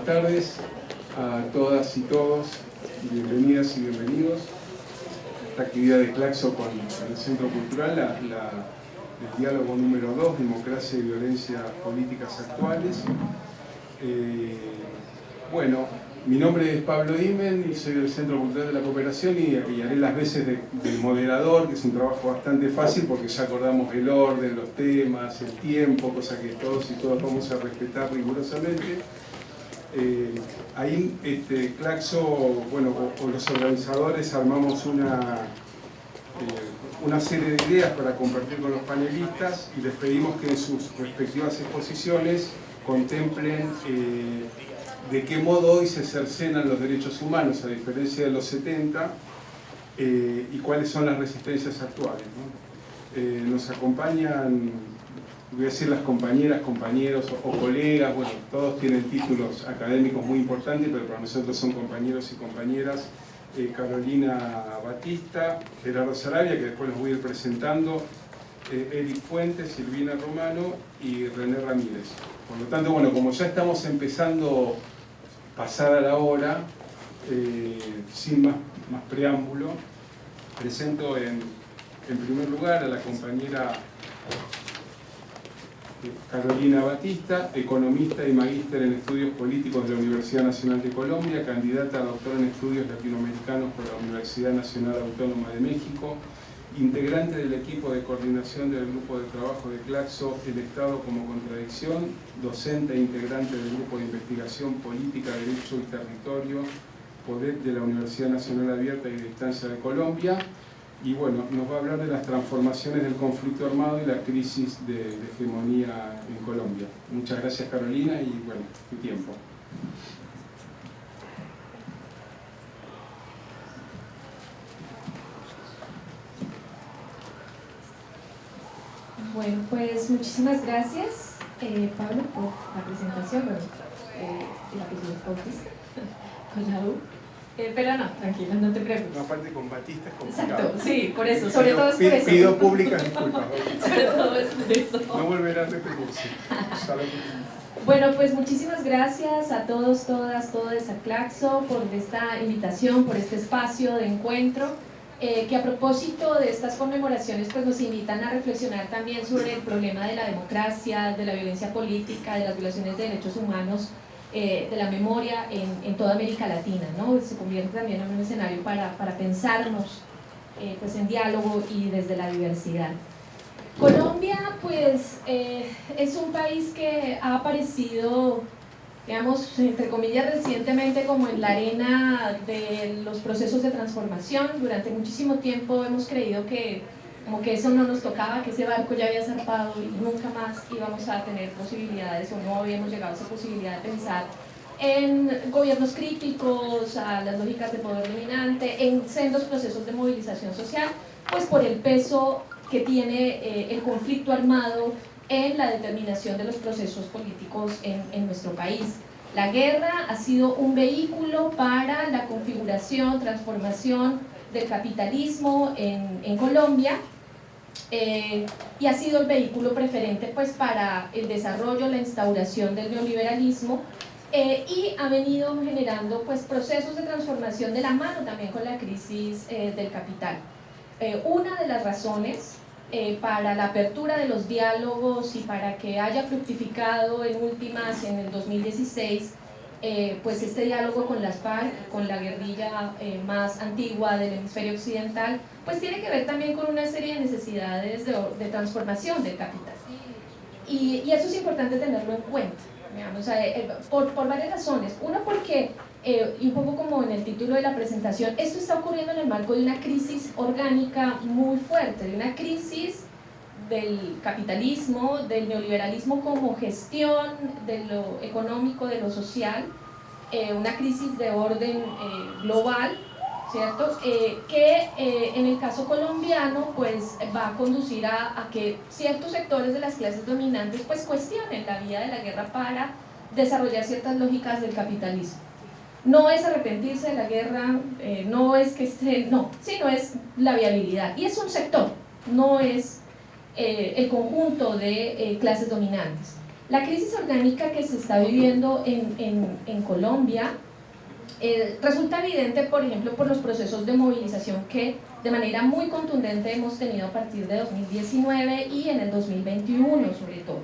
tardes a todas y todos, bienvenidas y bienvenidos a esta actividad de Claxo con el Centro Cultural, el diálogo número 2, Democracia y Violencia Políticas Actuales. Bueno, mi nombre es Pablo Imen y soy del Centro Cultural de la Cooperación y haré las veces de moderador, que es un trabajo bastante fácil porque ya acordamos el orden, los temas, el tiempo, cosa que todos y todas vamos a respetar rigurosamente. Ahí Claxo, bueno, o los organizadores armamos una serie de ideas para compartir con los panelistas y les pedimos que en sus respectivas exposiciones contemplen de qué modo hoy se cercenan los derechos humanos a diferencia de los 70 y cuáles son las resistencias actuales, ¿no? Nos acompañan, voy a decir las compañeras, compañeros o colegas, bueno, todos tienen títulos académicos muy importantes, pero para nosotros son compañeros y compañeras. Carolina Batista, Gerardo Sarabia, que después los voy a ir presentando, Eric Fuentes, Silvina Romano y René Ramírez. Por lo tanto, bueno, como ya estamos empezando pasada la hora, sin más preámbulo, presento en primer lugar a la compañera Carolina Batista, economista y magíster en estudios políticos de la Universidad Nacional de Colombia, candidata a doctora en estudios latinoamericanos por la Universidad Nacional Autónoma de México, integrante del equipo de coordinación del grupo de trabajo de Claxo, El Estado como Contradicción, docente e integrante del grupo de investigación política, derecho y territorio, PODET de la Universidad Nacional Abierta y de Distancia de Colombia. Y bueno, nos va a hablar de las transformaciones del conflicto armado y la crisis de hegemonía en Colombia. Muchas gracias, Carolina, y bueno, tu tiempo. Bueno, pues muchísimas gracias, Pablo, por la presentación. Bueno, el apellido es Bautista, con la U. Pero no, tranquila, no te preocupes. No, aparte con Batista es complicado. Exacto, sí, por eso, sobre todo es por eso. Pido públicas disculpas. Sobre todo es por eso. No volverá a repetirse. Bueno, pues muchísimas gracias a todos, todas, todos a Claxo por esta invitación, por este espacio de encuentro, que a propósito de estas conmemoraciones pues nos invitan a reflexionar también sobre el problema de la democracia, de la violencia política, de las violaciones de derechos humanos, de la memoria en toda América Latina, ¿no? Se convierte también en un escenario para pensarnos pues en diálogo y desde la diversidad. Colombia pues es un país que ha aparecido, digamos, entre comillas, recientemente como en la arena de los procesos de transformación. Durante muchísimo tiempo hemos creído que como que eso no nos tocaba, que ese barco ya había zarpado y nunca más íbamos a tener posibilidades o no habíamos llegado a esa posibilidad de pensar en gobiernos críticos, a las lógicas de poder dominante, en sendos procesos de movilización social, pues por el peso que tiene el conflicto armado en la determinación de los procesos políticos en nuestro país. La guerra ha sido un vehículo para la configuración, transformación del capitalismo en Colombia, y ha sido el vehículo preferente pues para el desarrollo, la instauración del neoliberalismo, y ha venido generando pues procesos de transformación de la mano también con la crisis del capital. Una de las razones para la apertura de los diálogos y para que haya fructificado en últimas en el 2016 pues este diálogo con las FARC, con la guerrilla más antigua del hemisferio occidental, pues tiene que ver también con una serie de necesidades de transformación del capital. Y eso es importante tenerlo en cuenta, digamos, por varias razones. Uno, porque, y un poco como en el título de la presentación, esto está ocurriendo en el marco de una crisis orgánica muy fuerte, de una crisis del capitalismo, del neoliberalismo como gestión de lo económico, de lo social, una crisis de orden global, ¿cierto? Que en el caso colombiano pues va a conducir a que ciertos sectores de las clases dominantes pues cuestionen la vía de la guerra para desarrollar ciertas lógicas del capitalismo. No es arrepentirse de la guerra, no es que no, sino es la viabilidad, y es un sector, no es el conjunto de clases dominantes. La crisis orgánica que se está viviendo en Colombia resulta evidente, por ejemplo, por los procesos de movilización que de manera muy contundente hemos tenido a partir de 2019 y en el 2021 sobre todo.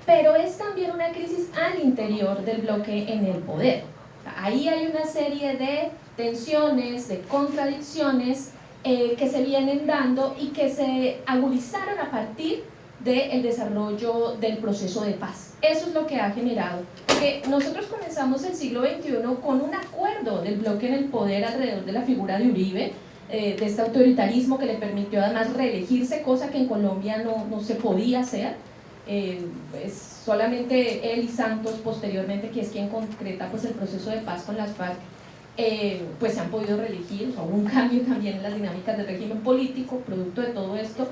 Pero es también una crisis al interior del bloque en el poder. Ahí hay una serie de tensiones, de contradicciones que se vienen dando y que se agudizaron a partir del desarrollo del proceso de paz. Eso es lo que ha generado, porque nosotros comenzamos el siglo XXI con un acuerdo del bloque en el poder alrededor de la figura de Uribe, de este autoritarismo que le permitió además reelegirse, cosa que en Colombia no se podía hacer. Es solamente él y Santos posteriormente, que es quien concreta pues el proceso de paz con las FARC, pues se han podido reelegir. O sea, hubo un cambio también en las dinámicas del régimen político producto de todo esto,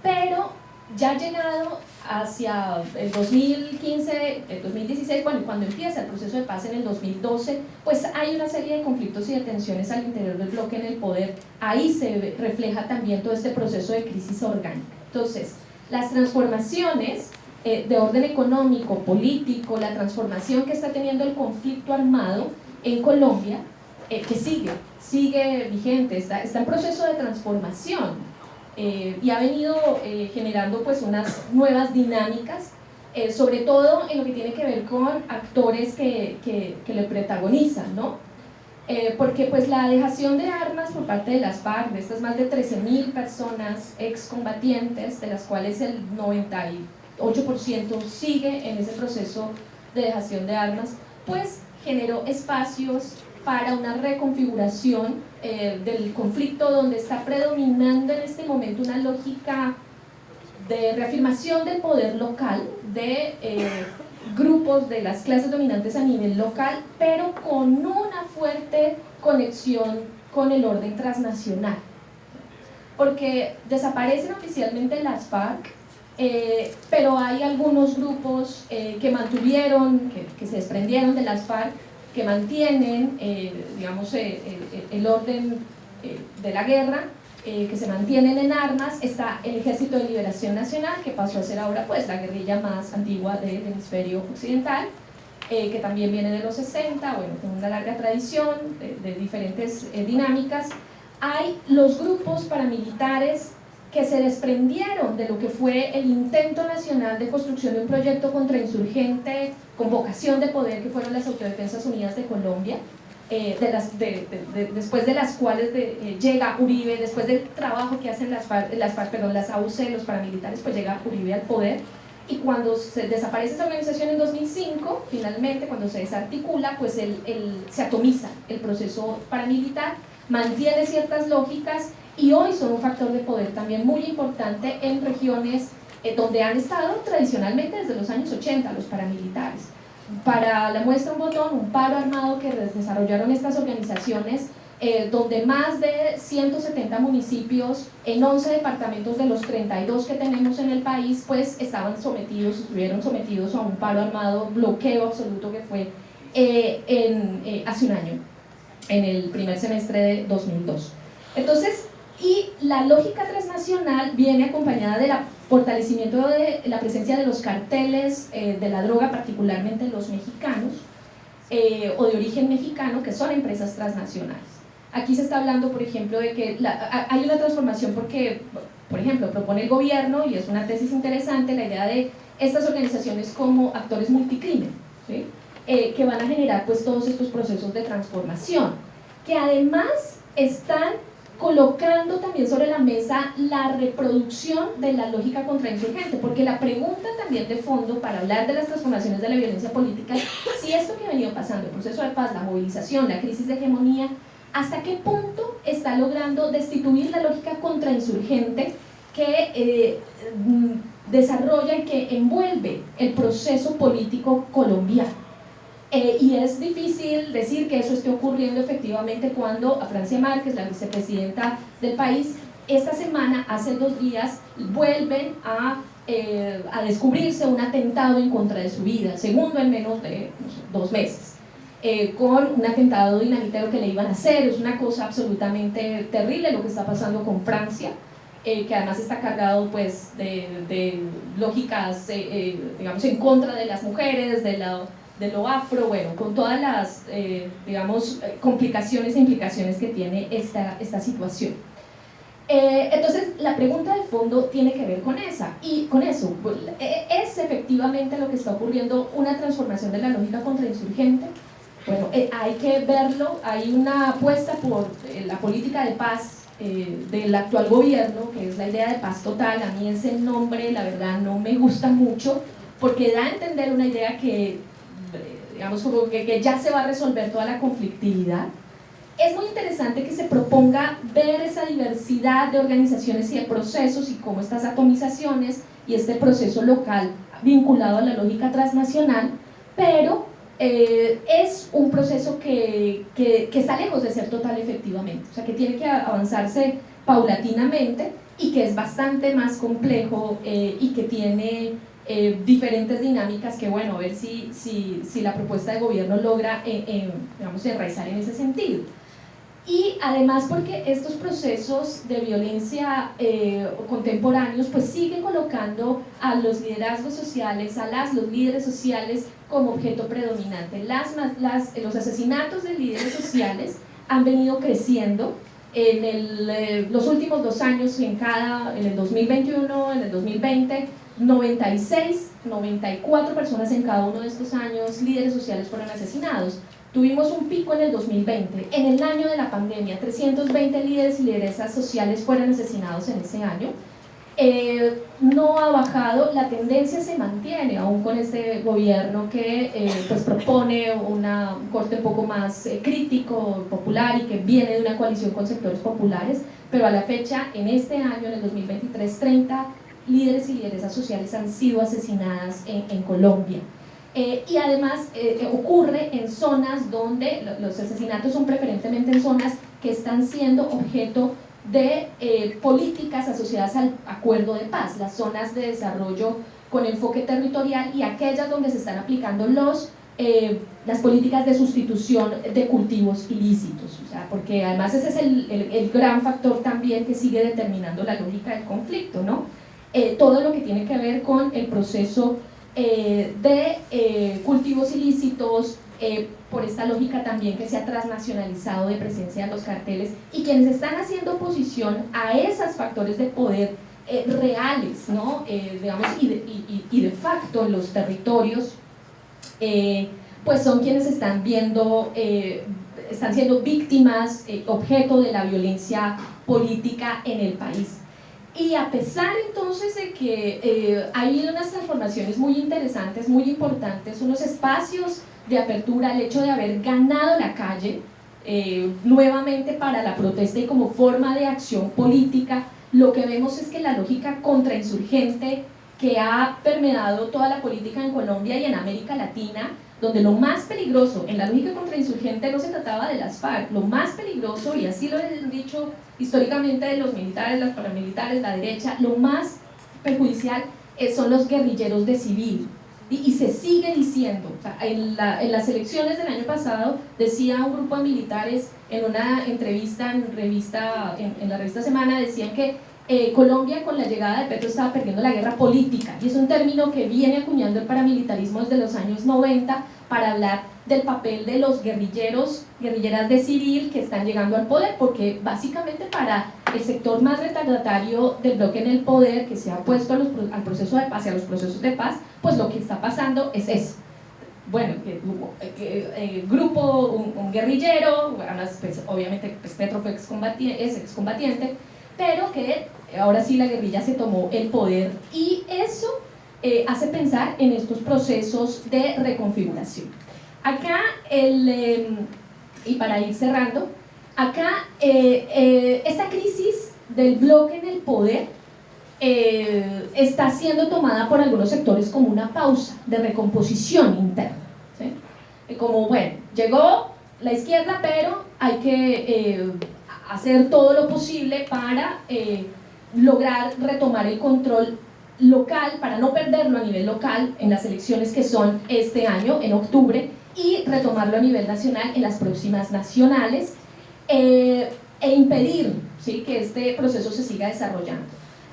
pero ya llegado hacia el 2015, el 2016, bueno, cuando empieza el proceso de paz en el 2012, pues hay una serie de conflictos y de tensiones al interior del bloque en el poder. Ahí se refleja también todo este proceso de crisis orgánica. Entonces, las transformaciones de orden económico, político, la transformación que está teniendo el conflicto armado en Colombia, que sigue vigente, está en proceso de transformación. Y ha venido generando pues unas nuevas dinámicas, sobre todo en lo que tiene que ver con actores que le protagonizan, ¿no? Porque pues la dejación de armas por parte de las FARC, de estas más de 13.000 personas excombatientes, de las cuales el 98% sigue en ese proceso de dejación de armas, pues generó espacios para una reconfiguración del conflicto, donde está predominando en este momento una lógica de reafirmación del poder local, de grupos de las clases dominantes a nivel local, pero con una fuerte conexión con el orden transnacional. Porque desaparecen oficialmente las FARC, pero hay algunos grupos que mantuvieron, que se desprendieron de las FARC, que mantienen, digamos, el orden de la guerra, que se mantienen en armas. Está el Ejército de Liberación Nacional, que pasó a ser ahora pues la guerrilla más antigua del hemisferio occidental, que también viene de los 60, bueno, con una larga tradición de diferentes dinámicas. Hay los grupos paramilitares que se desprendieron de lo que fue el intento nacional de construcción de un proyecto contrainsurgente con vocación de poder, que fueron las Autodefensas Unidas de Colombia, después de las cuales llega Uribe, después del trabajo que hacen las AUC, los paramilitares, pues llega Uribe al poder. Y cuando se desaparece esa organización en 2005, finalmente, cuando se desarticula, pues se atomiza el proceso paramilitar, mantiene ciertas lógicas, y hoy son un factor de poder también muy importante en regiones donde han estado tradicionalmente desde los años 80 los paramilitares. Para la muestra un botón, un paro armado que desarrollaron estas organizaciones, donde más de 170 municipios en 11 departamentos de los 32 que tenemos en el país, pues estuvieron sometidos a un paro armado, bloqueo absoluto, que fue hace un año, en el primer semestre de 2002. Entonces, y la lógica transnacional viene acompañada del fortalecimiento de la presencia de los carteles de la droga, particularmente los mexicanos, o de origen mexicano, que son empresas transnacionales. Aquí se está hablando, por ejemplo, de que hay una transformación porque, por ejemplo, propone el gobierno, y es una tesis interesante, la idea de estas organizaciones como actores multicrimen, ¿sí? Que van a generar pues todos estos procesos de transformación, que además están colocando también sobre la mesa la reproducción de la lógica contrainsurgente, porque la pregunta también de fondo para hablar de las transformaciones de la violencia política es si esto que ha venido pasando, el proceso de paz, la movilización, la crisis de hegemonía, hasta qué punto está logrando destituir la lógica contrainsurgente que desarrolla y que envuelve el proceso político colombiano. Y es difícil decir que eso esté ocurriendo efectivamente cuando a Francia Márquez, la vicepresidenta del país, esta semana, hace 2 días, vuelven a descubrirse un atentado en contra de su vida, el segundo en menos de 2 meses, con un atentado dinamitero que le iban a hacer. Es una cosa absolutamente terrible lo que está pasando con Francia. que además está cargado pues, de lógicas, digamos, en contra de las mujeres, de lo afro, bueno, con todas las, digamos, complicaciones e implicaciones que tiene esta situación. Entonces, la pregunta de fondo tiene que ver con eso. ¿Es efectivamente lo que está ocurriendo una transformación de la lógica contrainsurgente? Bueno, hay que verlo, hay una apuesta por la política de paz del actual gobierno, que es la idea de paz total. A mí ese nombre, la verdad, no me gusta mucho, porque da a entender una idea que, digamos, como que ya se va a resolver toda la conflictividad. Es muy interesante que se proponga ver esa diversidad de organizaciones y de procesos y cómo estas atomizaciones y este proceso local vinculado a la lógica transnacional, pero es un proceso que está lejos de ser total efectivamente, o sea que tiene que avanzarse paulatinamente y que es bastante más complejo y que tiene diferentes dinámicas que, bueno, a ver si la propuesta de gobierno logra digamos, enraizar en ese sentido. Y además porque estos procesos de violencia contemporáneos pues siguen colocando a los liderazgos sociales, los líderes sociales como objeto predominante. Los asesinatos de líderes sociales han venido creciendo en los últimos 2 años, en el 2021, en el 2020, 96, 94 personas en cada uno de estos años, líderes sociales fueron asesinados. Tuvimos un pico en el 2020, en el año de la pandemia, 320 líderes y lideresas sociales fueron asesinados en ese año. No ha bajado, la tendencia se mantiene, aún con este gobierno que pues propone un corte un poco más crítico, popular y que viene de una coalición con sectores populares, pero a la fecha, en este año, en el 2023, 30 líderes y lideresas sociales han sido asesinadas en Colombia. Y además ocurre en zonas donde los asesinatos son preferentemente en zonas que están siendo objeto de políticas asociadas al acuerdo de paz, las zonas de desarrollo con enfoque territorial y aquellas donde se están aplicando las políticas de sustitución de cultivos ilícitos, o sea, porque además ese es el gran factor también que sigue determinando la lógica del conflicto, ¿no? Todo lo que tiene que ver con el proceso de cultivos ilícitos, por esta lógica también que se ha transnacionalizado de presencia de los carteles y quienes están haciendo oposición a esos factores de poder reales, ¿no? Digamos, y de facto en los territorios, pues son quienes están siendo víctimas, objeto de la violencia política en el país. Y a pesar entonces de que ha habido unas transformaciones muy interesantes, muy importantes, unos espacios de apertura, el hecho de haber ganado la calle nuevamente para la protesta y como forma de acción política, lo que vemos es que la lógica contrainsurgente que ha permeado toda la política en Colombia y en América Latina, donde lo más peligroso en la lógica contrainsurgente no se trataba de las FARC, lo más peligroso, y así lo he dicho históricamente de los militares, los paramilitares, la derecha, lo más perjudicial son los guerrilleros de civil, y se sigue diciendo, o sea, en las elecciones del año pasado decía un grupo de militares en una entrevista en la revista Semana, decían que Colombia con la llegada de Petro estaba perdiendo la guerra política, y es un término que viene acuñando el paramilitarismo desde los años 90 para hablar del papel de los guerrilleras de civil que están llegando al poder, porque básicamente para el sector más retardatario del bloque en el poder que se ha opuesto al proceso de paz y a los procesos de paz, pues lo que está pasando es eso. Bueno, un guerrillero, además, pues, obviamente pues, Petro es excombatiente, pero que ahora sí la guerrilla se tomó el poder, y eso hace pensar en estos procesos de reconfiguración. Acá, y para ir cerrando, acá esta crisis del bloque en el poder está siendo tomada por algunos sectores como una pausa de recomposición interna, ¿sí? Como, bueno, llegó la izquierda, pero hay que hacer todo lo posible para lograr retomar el control local, para no perderlo a nivel local en las elecciones que son este año, en octubre, y retomarlo a nivel nacional en las próximas nacionales, e impedir, ¿sí? Que este proceso se siga desarrollando.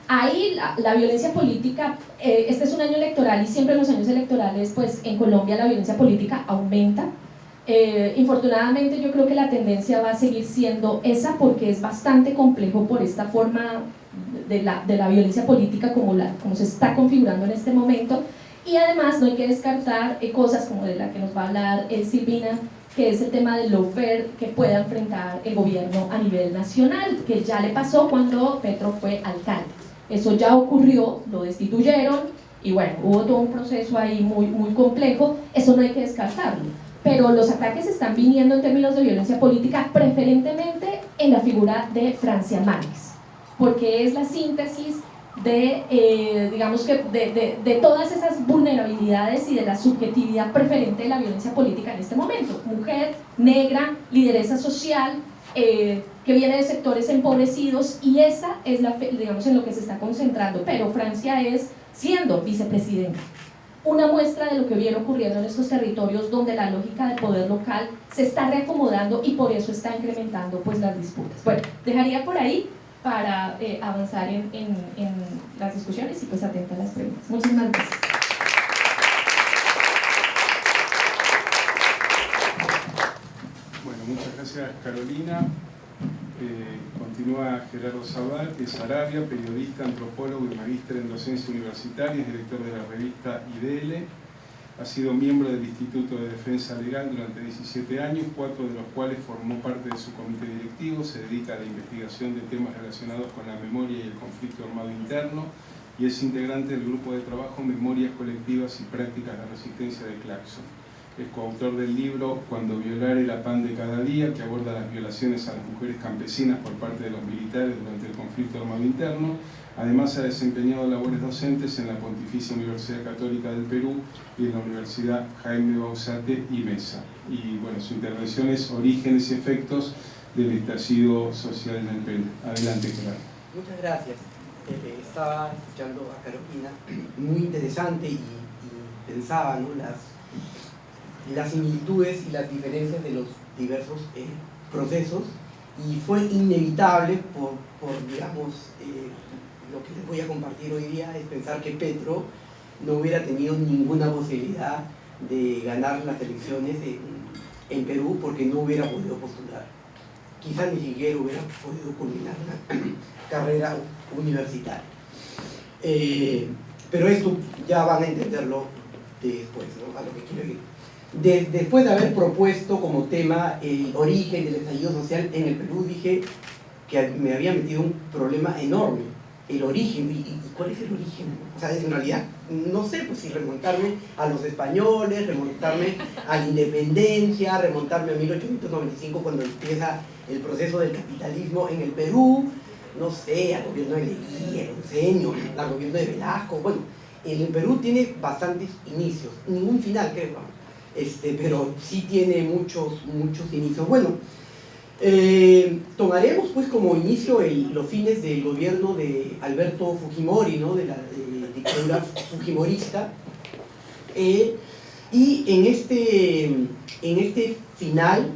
Ahí la violencia política, este es un año electoral y siempre en los años electorales pues en Colombia la violencia política aumenta. Infortunadamente yo creo que la tendencia va a seguir siendo esa porque es bastante complejo por esta forma de la violencia política como se está configurando en este momento, y además no hay que descartar cosas como de la que nos va a hablar Silvina, que es el tema del lawfare que pueda enfrentar el gobierno a nivel nacional, que ya le pasó cuando Petro fue alcalde. Eso ya ocurrió, lo destituyeron y bueno, hubo todo un proceso ahí muy complejo, eso no hay que descartarlo. Pero los ataques están viniendo en términos de violencia política preferentemente en la figura de Francia Márquez, porque es la síntesis de, digamos que de todas esas vulnerabilidades y de la subjetividad preferente de la violencia política en este momento. Mujer, negra, lideresa social, que viene de sectores empobrecidos, y esa es digamos en lo que se está concentrando, pero Francia es, siendo vicepresidenta, una muestra de lo que viene ocurriendo en estos territorios donde la lógica del poder local se está reacomodando y por eso está incrementando pues las disputas. Bueno, dejaría por ahí para avanzar en las discusiones y pues atenta a las preguntas. Muchísimas gracias. Bueno, muchas gracias Carolina. Continúa Gerardo Zabal, que es Arabia, periodista, antropólogo y magíster en docencia universitaria, es director de la revista IDL. Ha sido miembro del Instituto de Defensa Legal durante 17 años, 4 de los cuales formó parte de su comité directivo. Se dedica a la investigación de temas relacionados con la memoria y el conflicto armado interno, y es integrante del grupo de trabajo Memorias Colectivas y Prácticas de Resistencia de Claxon. Es coautor del libro Cuando violar era pan de cada día, que aborda las violaciones a las mujeres campesinas por parte de los militares durante el conflicto armado interno. Además ha desempeñado labores docentes en la Pontificia Universidad Católica del Perú y en la Universidad Jaime Bausate y Mesa. Y bueno, su intervención es Orígenes y efectos del estallido social en el Perú. Adelante, Gerardo. Muchas gracias. Estaba escuchando a Carolina, muy interesante, y pensaba, ¿no?, las similitudes y las diferencias de los diversos procesos, y fue inevitable por digamos, lo que les voy a compartir hoy día es pensar que Petro no hubiera tenido ninguna posibilidad de ganar las elecciones en Perú porque no hubiera podido postular. Quizás ni siquiera hubiera podido culminar una carrera universitaria. Pero esto ya van a entenderlo después, ¿no?, a lo que quiero ir. Después de haber propuesto como tema el origen del estallido social en el Perú, dije que me había metido un problema enorme. El origen, ¿y cuál es el origen? O sea, en realidad, no sé, pues si remontarme a los españoles, remontarme a la independencia, remontarme a 1895 cuando empieza el proceso del capitalismo en el Perú, no sé, al gobierno de Leguía, el Onceño, al gobierno de Velasco. Bueno, el Perú tiene bastantes inicios, ningún final, creo, pero sí tiene muchos inicios. Bueno, tomaremos pues como inicio los fines del gobierno de Alberto Fujimori, ¿no?, de la dictadura fujimorista, y en este final,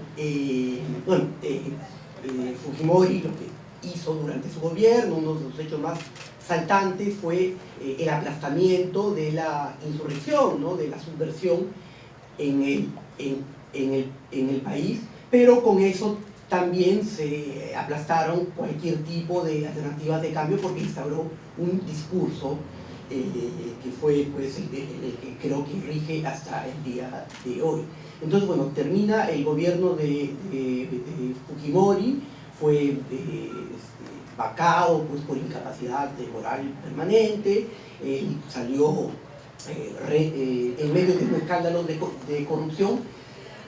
Fujimori lo que hizo durante su gobierno, uno de los hechos más saltantes fue el aplastamiento de la insurrección, ¿no?, de la subversión en el país, pero con eso también se aplastaron cualquier tipo de alternativas de cambio porque instauró un discurso que fue pues, el que creo que rige hasta el día de hoy. Entonces, bueno, termina el gobierno de Fujimori, fue vacado pues, por incapacidad moral permanente, salió en medio de un escándalo de corrupción,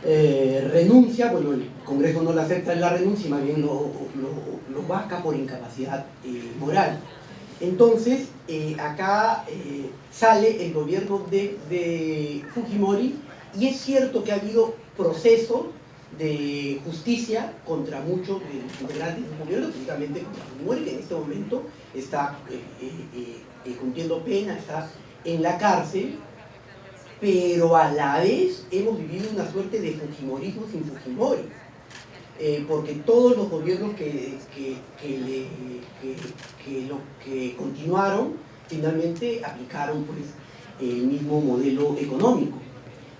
renuncia, bueno, el Congreso no le acepta la renuncia, más bien lo vaca por incapacidad moral. Entonces, acá sale el gobierno de Fujimori, y es cierto que ha habido procesos de justicia contra muchos de los integrantes del gobierno, principalmente contra Fujimori, que en este momento está cumpliendo pena, está en la cárcel, pero a la vez hemos vivido una suerte de fujimorismo sin Fujimori. porque todos los gobiernos que continuaron finalmente aplicaron pues, el mismo modelo económico,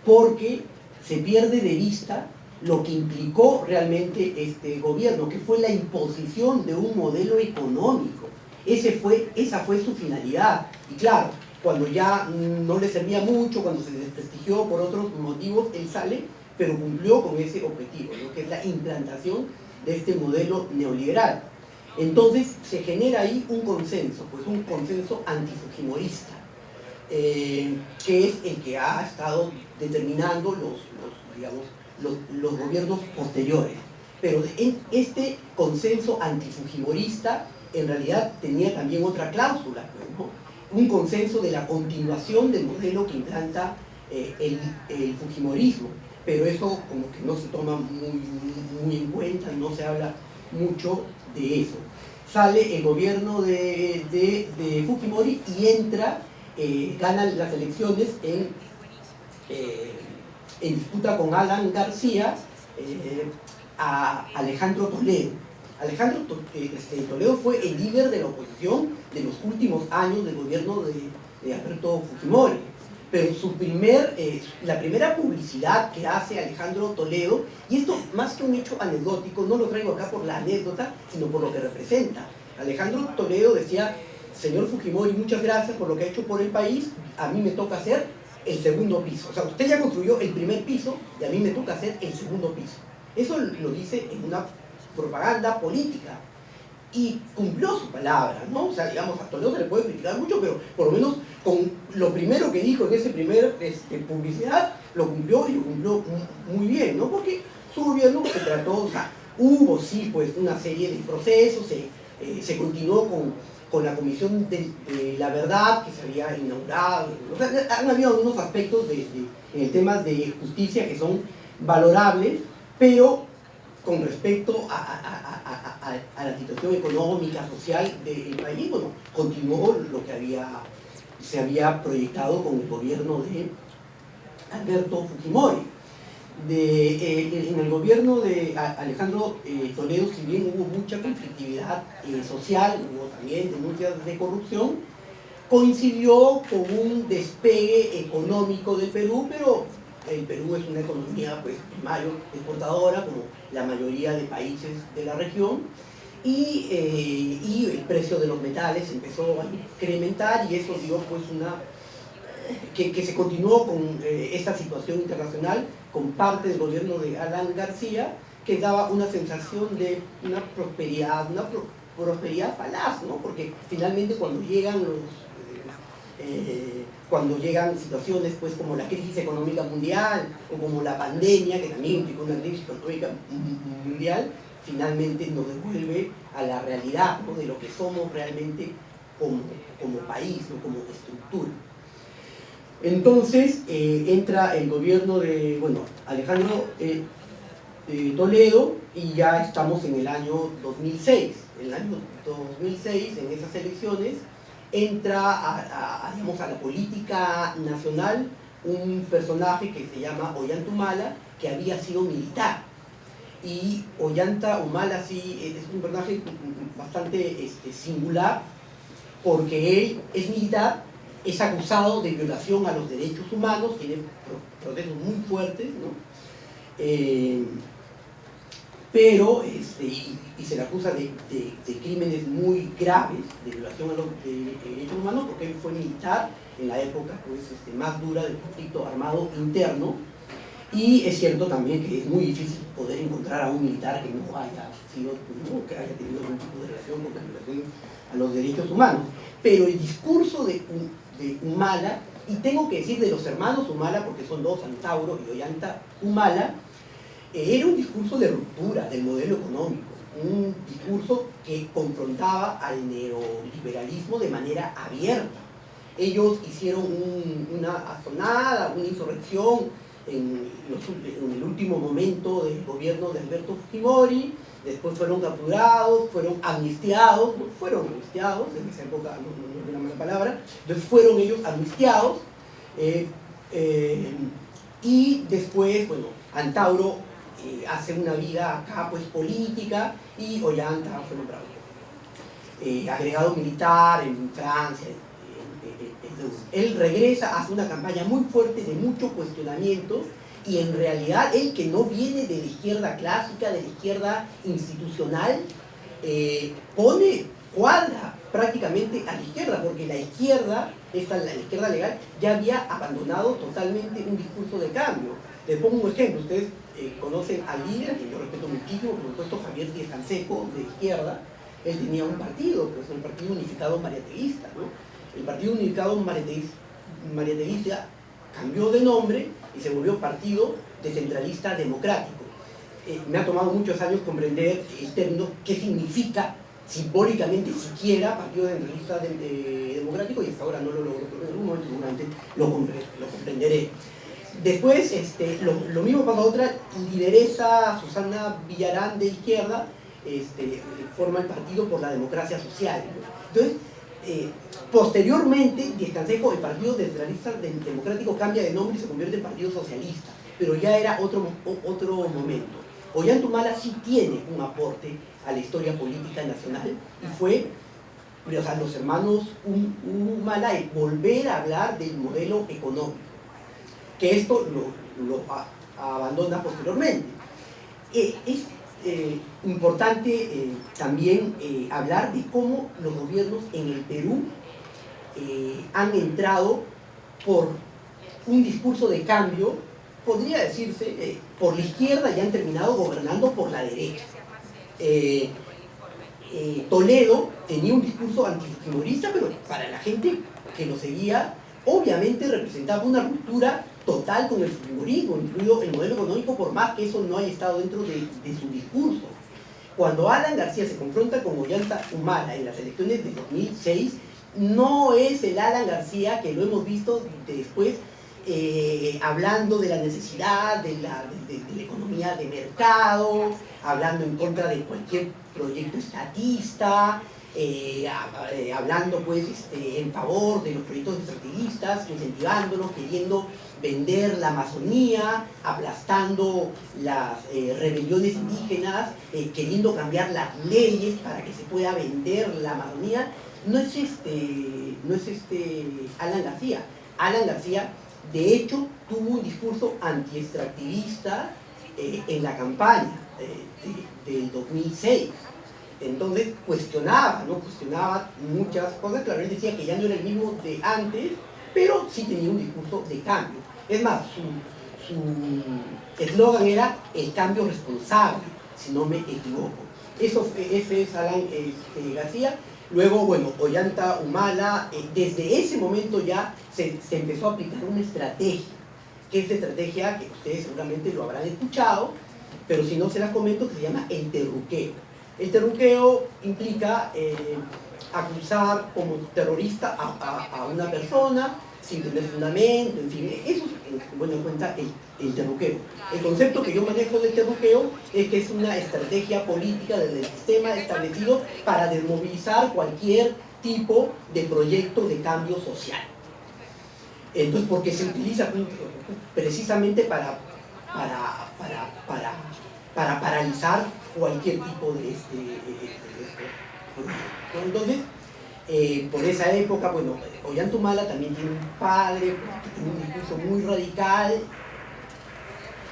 porque se pierde de vista lo que implicó realmente este gobierno, que fue la imposición de un modelo económico. Esa fue su finalidad. Y claro, cuando ya no le servía mucho, cuando se desprestigió por otros motivos, él sale, pero cumplió con ese objetivo, ¿no? Que es la implantación de este modelo neoliberal. Entonces se genera ahí un consenso, pues un consenso antifujimorista, que es el que ha estado determinando los gobiernos posteriores. Pero este consenso antifujimorista en realidad tenía también otra cláusula, ¿no? Un consenso de la continuación del modelo que implanta el fujimorismo, pero eso como que no se toma muy en cuenta, no se habla mucho de eso. Sale el gobierno de Fujimori y entra, ganan las elecciones en disputa con Alan García a Alejandro Toledo. Alejandro Toledo fue el líder de la oposición de los últimos años del gobierno de Alberto Fujimori. Pero la primera publicidad que hace Alejandro Toledo, y esto más que un hecho anecdótico, no lo traigo acá por la anécdota, sino por lo que representa. Alejandro Toledo decía: señor Fujimori, muchas gracias por lo que ha hecho por el país, a mí me toca hacer el segundo piso. O sea, usted ya construyó el primer piso y a mí me toca hacer el segundo piso. Eso lo dice en una propaganda política. Y cumplió su palabra, ¿no? O sea, digamos, a Toledo se le puede criticar mucho, pero por lo menos con lo primero que dijo en ese primer publicidad, lo cumplió y lo cumplió muy bien, ¿no? Porque su gobierno se trató, o sea, hubo sí, pues, una serie de procesos, se continuó con la Comisión de la Verdad que se había inaugurado. O sea, han habido algunos aspectos en el tema de justicia que son valorables, pero con respecto a la situación económica, social del país, bueno, continuó lo que se había proyectado con el gobierno de Alberto Fujimori. En el gobierno de Alejandro Toledo, si bien hubo mucha conflictividad social, hubo también denuncias de corrupción, coincidió con un despegue económico del Perú, pero el Perú es una economía pues, primario exportadora, como la mayoría de países de la región, y el precio de los metales empezó a incrementar, y eso dio pues que se continuó con esta situación internacional con parte del gobierno de Alan García, que daba una sensación de una prosperidad falaz, ¿no? Porque finalmente cuando llegan situaciones pues, como la crisis económica mundial o como la pandemia, que también implicó una crisis económica mundial, finalmente nos devuelve a la realidad, ¿no? De lo que somos realmente como país, ¿no? Como estructura. Entonces entra el gobierno de Alejandro Toledo, y ya estamos en el año 2006. En el año 2006, en esas elecciones, entra a la política nacional un personaje que se llama Ollanta Humala, que había sido militar. Y Ollanta Humala sí es un personaje bastante singular, porque él es militar, es acusado de violación a los derechos humanos, tiene procesos muy fuertes, ¿no? Pero y se le acusa de crímenes muy graves, de violación a los derechos humanos, porque él fue militar en la época pues, más dura del conflicto armado interno. Y es cierto también que es muy difícil poder encontrar a un militar que no haya tenido algún tipo de relación con la violación a los derechos humanos. Pero el discurso de Humala, y tengo que decir de los hermanos Humala, porque son dos, Antauro y Ollanta Humala, era un discurso de ruptura del modelo económico, un discurso que confrontaba al neoliberalismo de manera abierta. Ellos hicieron una asonada, una insurrección en el último momento del gobierno de Alberto Fujimori, después fueron capturados, fueron amnistiados, en esa época no es una mala palabra, entonces fueron ellos amnistiados, y después, Antauro hace una vida acá pues política, y Ollanta fue nombrado agregado militar en Francia. Él regresa, hace una campaña muy fuerte de mucho cuestionamiento, y en realidad él, que no viene de la izquierda clásica, de la izquierda institucional, cuadra prácticamente a la izquierda, porque la izquierda legal, ya había abandonado totalmente un discurso de cambio. Les pongo un ejemplo. Ustedes conocen al líder, que yo respeto muchísimo, por supuesto, Javier Díaz-Canseco, de izquierda. Él tenía un partido, pues el Partido Unificado Mariateguista, ¿no? El Partido Unificado Mariateguista cambió de nombre y se volvió Partido Descentralista Democrático. Me ha tomado muchos años comprender el término, qué significa simbólicamente siquiera Partido Descentralista Democrático, y hasta ahora no lo logro, pero en algún momento seguramente lo comprenderé. Después, lo mismo pasa a otra lideresa, Susana Villarán, de izquierda, forma el Partido por la Democracia Social, ¿no? Entonces, posteriormente, Díaz-Canseco, el Partido Descentralista Democrático, cambia de nombre y se convierte en Partido Socialista, pero ya era otro momento. Ollanta Humala sí tiene un aporte a la historia política nacional, y fue, o sea, los hermanos Humala, volver a hablar del modelo económico, que esto lo abandona posteriormente. Es importante también hablar de cómo los gobiernos en el Perú han entrado por un discurso de cambio, podría decirse, por la izquierda, y han terminado gobernando por la derecha. Toledo tenía un discurso antifujimorista, pero para la gente que lo seguía, obviamente representaba una ruptura total con el fujimorismo, incluido el modelo económico, por más que eso no haya estado dentro de su discurso. Cuando Alan García se confronta con Ollanta Humala en las elecciones de 2006, no es el Alan García que lo hemos visto después, hablando de la necesidad de la economía de mercado, hablando en contra de cualquier proyecto estatista, hablando pues en favor de los proyectos extractivistas, incentivándolos, queriendo vender la Amazonía, aplastando las rebeliones indígenas, queriendo cambiar las leyes para que se pueda vender la Amazonía. No es Alan García. Alan García, de hecho, tuvo un discurso anti-extractivista en la campaña del 2006. Entonces cuestionaba muchas cosas. Claro, él decía que ya no era el mismo de antes, pero sí tenía un discurso de cambio. Es más, su eslogan era el cambio responsable, si no me equivoco. Ese es Alan García. Luego, bueno, Ollanta Humala, desde ese momento ya se empezó a aplicar una estrategia, que es la estrategia que ustedes seguramente lo habrán escuchado, pero si no se las comento, que se llama el terruqueo. El terruqueo implica acusar como terrorista a una persona sin tener fundamento, en fin, eso es, bueno, en cuenta el terruqueo. El concepto que yo manejo del terruqueo es que es una estrategia política desde el sistema establecido para desmovilizar cualquier tipo de proyecto de cambio social. Entonces, porque se utiliza precisamente para paralizar cualquier tipo de proyecto. Entonces, por esa época, bueno, Ollanta Humala también tiene un padre que tiene un discurso muy radical.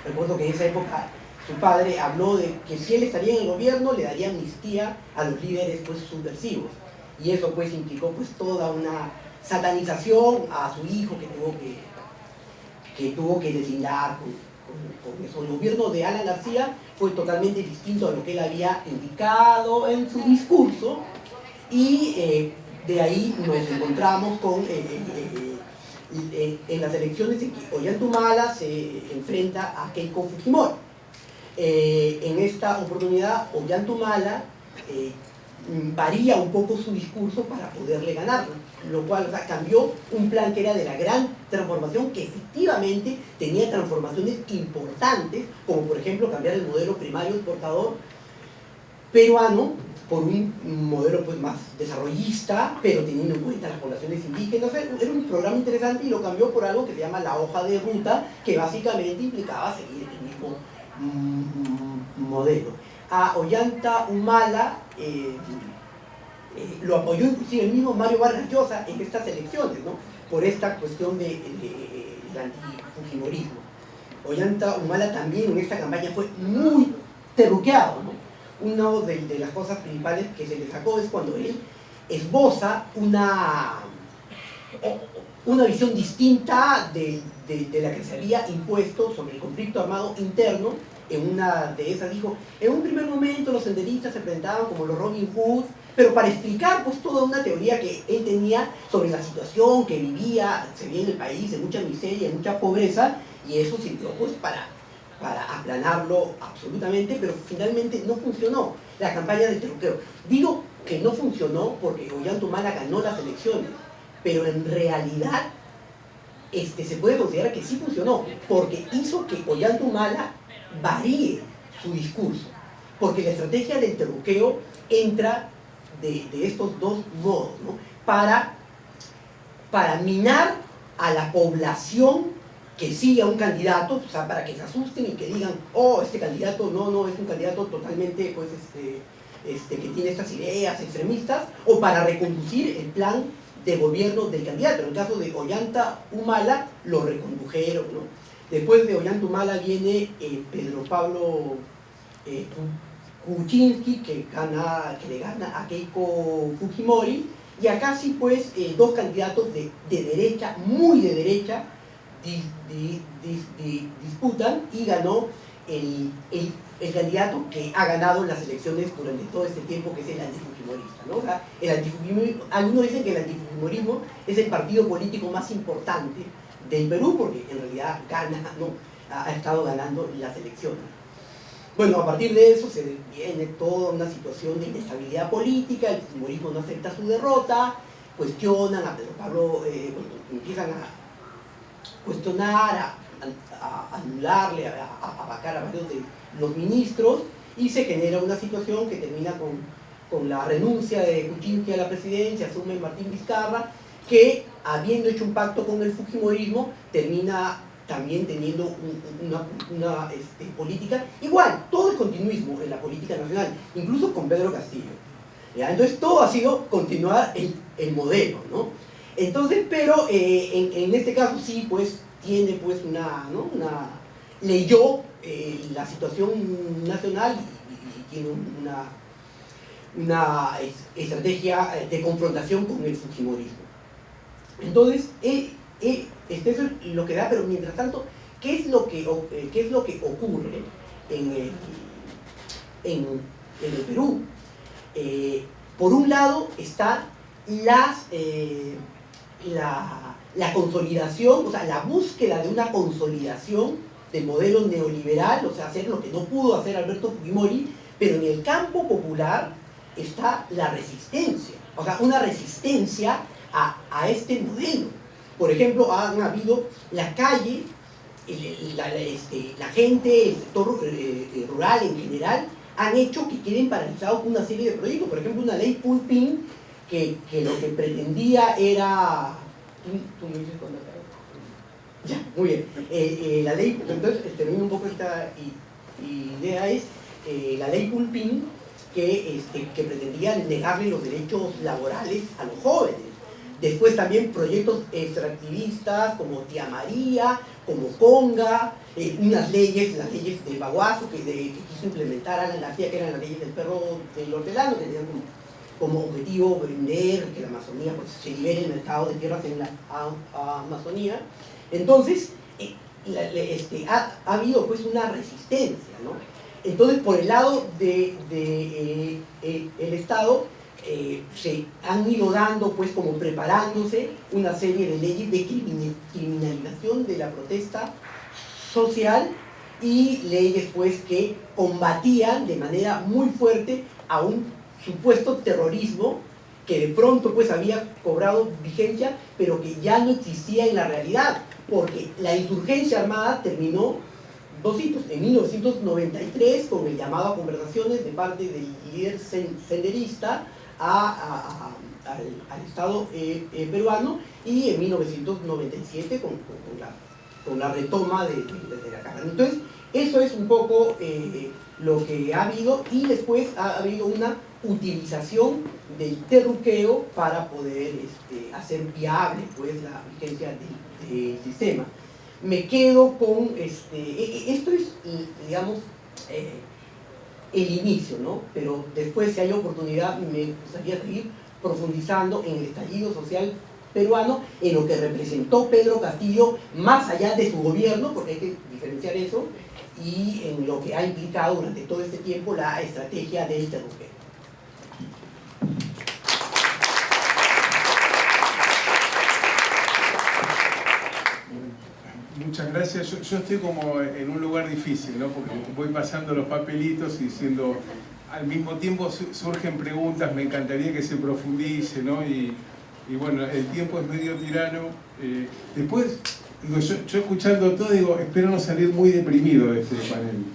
Recuerdo que en esa época su padre habló de que si él estaría en el gobierno le daría amnistía a los líderes pues subversivos, y eso pues implicó pues toda una satanización a su hijo que tuvo que deslindar con eso. El gobierno de Alan García fue totalmente distinto a lo que él había indicado en su discurso, y de ahí nos encontramos con en las elecciones en que Ollanta Humala se enfrenta a Keiko Fujimori. En esta oportunidad Ollanta Humala varía un poco su discurso para poderle ganar, lo cual, o sea, cambió un plan que era de la gran transformación, que efectivamente tenía transformaciones importantes, como por ejemplo cambiar el modelo primario exportador peruano por un modelo pues más desarrollista, pero teniendo en cuenta las poblaciones indígenas. Era un programa interesante, y lo cambió por algo que se llama la hoja de ruta, que básicamente implicaba seguir modelo. A Ollanta Humala lo apoyó inclusive el mismo Mario Vargas Llosa en estas elecciones, ¿no? Por esta cuestión del antifujimorismo. Ollanta Humala también en esta campaña fue muy terruqueado, ¿no? Una de las cosas principales que se le sacó es cuando él esboza una visión distinta de la que se había impuesto sobre el conflicto armado interno. En una de esas dijo, en un primer momento los senderistas se presentaban como los Robin Hood, pero para explicar pues toda una teoría que él tenía sobre la situación que se vivía en el país, de mucha miseria, de mucha pobreza, y eso sirvió pues para aplanarlo absolutamente, pero finalmente no funcionó la campaña del terruqueo. Digo que no funcionó porque Ollanta Humala ganó las elecciones, pero en realidad se puede considerar que sí funcionó, porque hizo que Ollanta Humala varíe su discurso, porque la estrategia del terruqueo entra de estos dos modos, ¿no? Para minar a la población que sigue a un candidato, o sea, para que se asusten y que digan, oh, este candidato no, es un candidato totalmente, pues, que tiene estas ideas extremistas, o para reconducir el plan de gobierno del candidato. En el caso de Ollanta Humala, lo recondujeron, ¿no? Después de Ollanta Humala viene Pedro Pablo Kuczynski, que le gana a Keiko Fujimori, y acá sí pues dos candidatos de derecha, muy de derecha, disputan, y ganó el candidato que ha ganado las elecciones durante todo este tiempo, que es el antifujimorista, ¿no? O sea, algunos dicen que el antifujimorismo es el partido político más importante del Perú, porque en realidad ha estado ganando las elecciones. Bueno, a partir de eso se viene toda una situación de inestabilidad política, el fujimorismo no acepta su derrota, cuestionan a Pedro Pablo, empiezan a cuestionar, a anularle, a vacar a varios de los ministros, y se genera una situación que termina con la renuncia de Kuczynski a la presidencia, asume Martín Vizcarra, que habiendo hecho un pacto con el fujimorismo, termina también teniendo una política, igual, todo el continuismo en la política nacional, incluso con Pedro Castillo. ¿Ya? Entonces todo ha sido continuar el modelo, ¿no? Entonces, pero en este caso sí, pues, tiene pues leyó la situación nacional y tiene una estrategia de confrontación con el fujimorismo. Entonces, eso es lo que da, pero mientras tanto, ¿qué es lo que ocurre en el Perú? Por un lado está la consolidación, o sea, la búsqueda de una consolidación del modelo neoliberal, o sea, hacer lo que no pudo hacer Alberto Fujimori, pero en el campo popular está la resistencia, o sea, una resistencia a este modelo. Por ejemplo, han habido la calle, la gente, el sector rural en general, han hecho que queden paralizados una serie de proyectos. Por ejemplo, una ley Pulpín que lo que pretendía era... ¿Tú me dices cuándo acaba? Ya, muy bien. La ley, entonces, termino un poco esta idea, es la ley Pulpín que pretendía negarle los derechos laborales a los jóvenes. Después también proyectos extractivistas como Tía María, como Conga, las leyes del Baguazo que quiso implementar Alan García, que eran las leyes del perro del hortelano, que tenían como objetivo vender que la Amazonía pues, se libere el mercado de tierras en la Amazonía. Entonces, ha habido pues una resistencia, ¿no? Entonces, por el lado del Estado, se han ido dando, pues como preparándose una serie de leyes de criminalización de la protesta social y leyes pues que combatían de manera muy fuerte a un supuesto terrorismo que de pronto pues había cobrado vigencia, pero que ya no existía en la realidad, porque la insurgencia armada terminó dos hitos, en 1993 con el llamado a conversaciones de parte del líder senderista al Estado peruano, y en 1997 con la retoma de la carga. Entonces, Eso es un poco lo que ha habido, y después ha habido una utilización del terruqueo para poder hacer viable pues, la vigencia del sistema. Me quedo con, esto es, digamos, el inicio, ¿no? Pero después, si hay oportunidad, me gustaría seguir profundizando en el estallido social peruano, en lo que representó Pedro Castillo, más allá de su gobierno, porque hay que diferenciar eso, y en lo que ha implicado durante todo este tiempo la estrategia del terruqueo. Muchas gracias. Yo estoy como en un lugar difícil, ¿no? Porque voy pasando los papelitos y diciendo, al mismo tiempo surgen preguntas, me encantaría que se profundice, ¿no? Y bueno, el tiempo es medio tirano. Después, digo, yo escuchando todo, digo, espero no salir muy deprimido de este panel.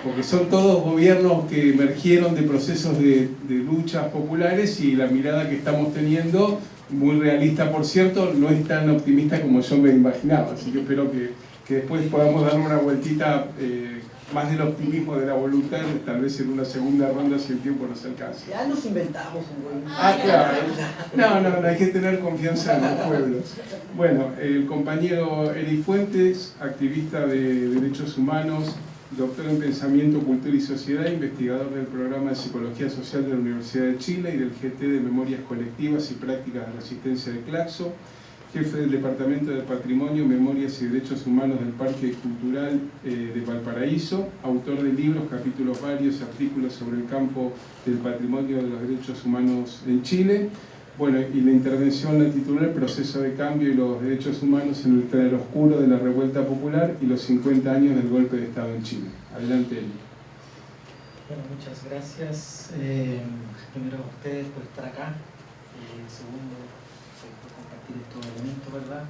Porque son todos gobiernos que emergieron de procesos de luchas populares, y la mirada que estamos teniendo, muy realista por cierto, no es tan optimista como yo me imaginaba, así que espero que después podamos dar una vueltita más del optimismo de la voluntad, tal vez en una segunda ronda si el tiempo nos alcanza. Ya nos inventamos un buen... Claro. No, hay que tener confianza en los pueblos. Bueno, el compañero Eri Fuentes, activista de derechos humanos, doctor en Pensamiento, Cultura y Sociedad, investigador del Programa de Psicología Social de la Universidad de Chile y del GT de Memorias Colectivas y Prácticas de Resistencia de Claxo, jefe del Departamento de Patrimonio, Memorias y Derechos Humanos del Parque Cultural de Valparaíso, autor de libros, capítulos varios, artículos sobre el campo del patrimonio de los derechos humanos en Chile. Bueno, y la intervención la tituló El proceso de cambio y los derechos humanos en el claroscuro de la revuelta popular y los 50 años del golpe de Estado en Chile. Adelante, Eli. Bueno, muchas gracias. Primero a ustedes por estar acá. Segundo, por compartir estos elementos, ¿verdad?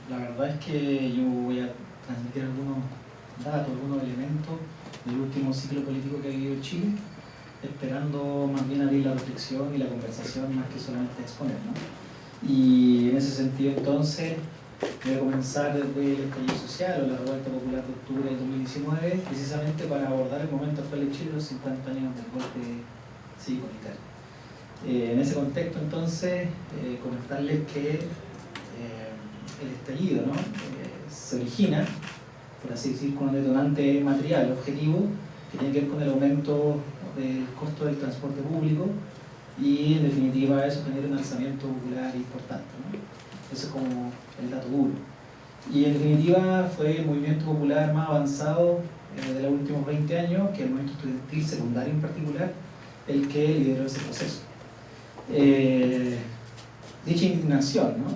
La verdad es que yo voy a transmitir algunos datos, algunos elementos del último ciclo político que ha vivido Chile, esperando más bien abrir la reflexión y la conversación más que solamente exponer, ¿no? Y en ese sentido, entonces, voy a comenzar desde el estallido social o la revuelta popular de octubre del 2019, precisamente para abordar el momento actual de Chile, los 50 años del golpe cívico-militar. En ese contexto, entonces, comentarles que el estallido, ¿no? Se origina, por así decir, con un detonante material, objetivo, que tiene que ver con el aumento del costo del transporte público, y en definitiva eso genera un alzamiento popular importante, ¿no? Eso es como el dato duro. Y en definitiva fue el movimiento popular más avanzado de los últimos 20 años, que es el movimiento estudiantil secundario en particular, el que lideró ese proceso. Dicha indignación, ¿no?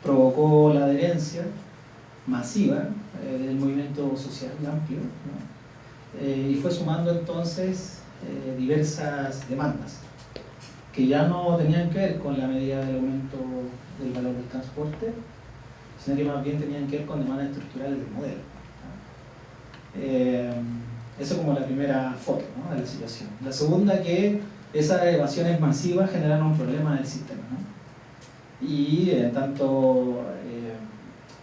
Provocó la adherencia masiva del movimiento social amplio, ¿no? Y fue sumando entonces diversas demandas que ya no tenían que ver con la medida del aumento del valor del transporte, sino que más bien tenían que ver con demandas estructurales del modelo, ¿no? Eso como la primera foto, ¿no? De la situación. La segunda, que esas evasiones masivas generaron un problema del sistema, ¿no? Y en tanto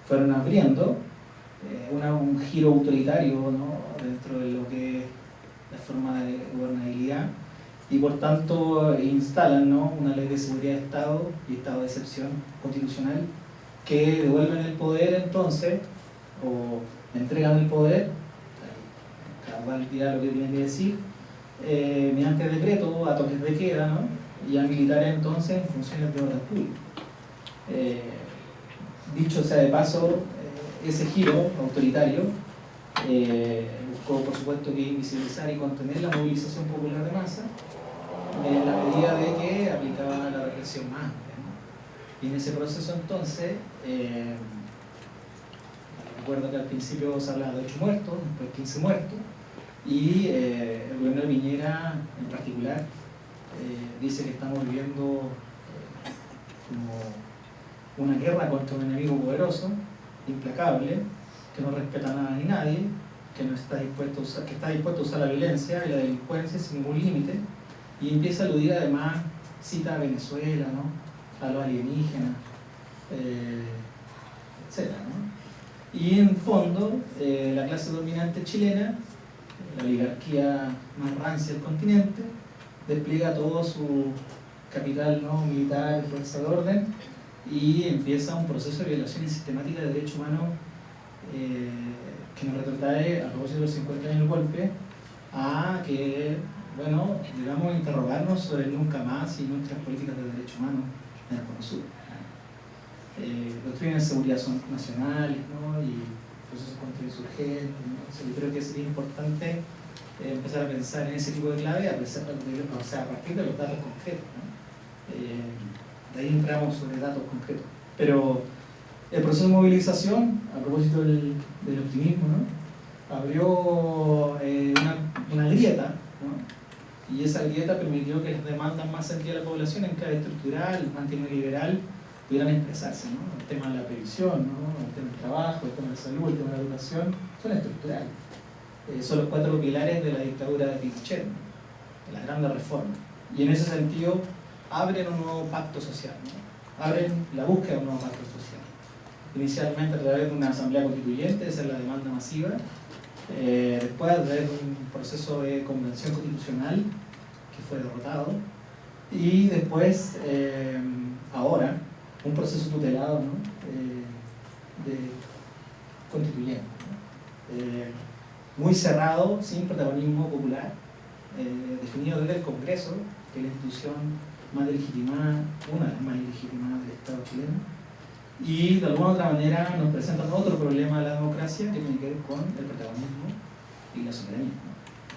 fueron abriendo un giro autoritario, ¿no? Dentro de lo que es la forma de gobernabilidad, y por tanto instalan, ¿no? Una ley de seguridad de Estado y estado de excepción constitucional que devuelven el poder entonces, o entregan el poder, cada cual dirá lo que tiene que decir, mediante decreto a toques de queda, ¿no? Y a militares entonces en funciones de orden público. Dicho sea de paso, ese giro autoritario buscó por supuesto que invisibilizar y contener la movilización popular de masa, en la medida de que aplicaba la represión más amplia, ¿no? Y en ese proceso entonces, recuerdo que al principio se hablaba de 8 muertos, después 15 muertos, y el gobierno de Piñera en particular dice que estamos viviendo como una guerra contra un enemigo poderoso, implacable, que no respeta nada ni nadie, que no está dispuesto a usar, que está dispuesto a usar la violencia y la delincuencia sin ningún límite, y empieza a aludir además, cita a Venezuela, ¿no? A los alienígenas, etc., ¿no? Y en fondo, la clase dominante chilena, la oligarquía más rancia del continente, despliega todo su capital, ¿no?, militar, fuerza de orden, y empieza un proceso de violación sistemática de derechos humanos que nos retrotrae, a propósito de los 50 años del golpe, a que, bueno, digamos, interrogarnos sobre el nunca más y nuestras políticas de derechos humanos en el Cono Sur. Doctrinas de seguridad son nacionales, ¿no?, y procesos contra insurgentes, ¿no? O sea, yo creo que sería importante empezar a pensar en ese tipo de clave, a partir de los datos concretos, ¿no? De ahí entramos sobre datos concretos. Pero el proceso de movilización, a propósito del optimismo, ¿no?, abrió una grieta, ¿no?, y esa grieta permitió que las demandas más sentidas de la población en clave estructural, antineoliberal, pudieran expresarse, ¿no? El tema de la previsión, ¿no?, el tema del trabajo, el tema de la salud, el tema de la educación, son estructurales. Son los 4 pilares de la dictadura de Pinochet, ¿no?, de las grandes reformas. Y en ese sentido, abren un nuevo pacto social, ¿no?, abren la búsqueda de un nuevo pacto social. Inicialmente a través de una asamblea constituyente, esa es la demanda masiva. Después a través de un proceso de convención constitucional que fue derrotado. Y después, ahora, un proceso tutelado, ¿no?, de constituyente, ¿no?, muy cerrado, sin protagonismo popular, definido desde el Congreso, que es la institución más legitimada, una de las más legitimadas del Estado chileno, y de alguna otra manera nos presentan otro problema de la democracia que tiene que ver con el protagonismo y la soberanía, ¿no?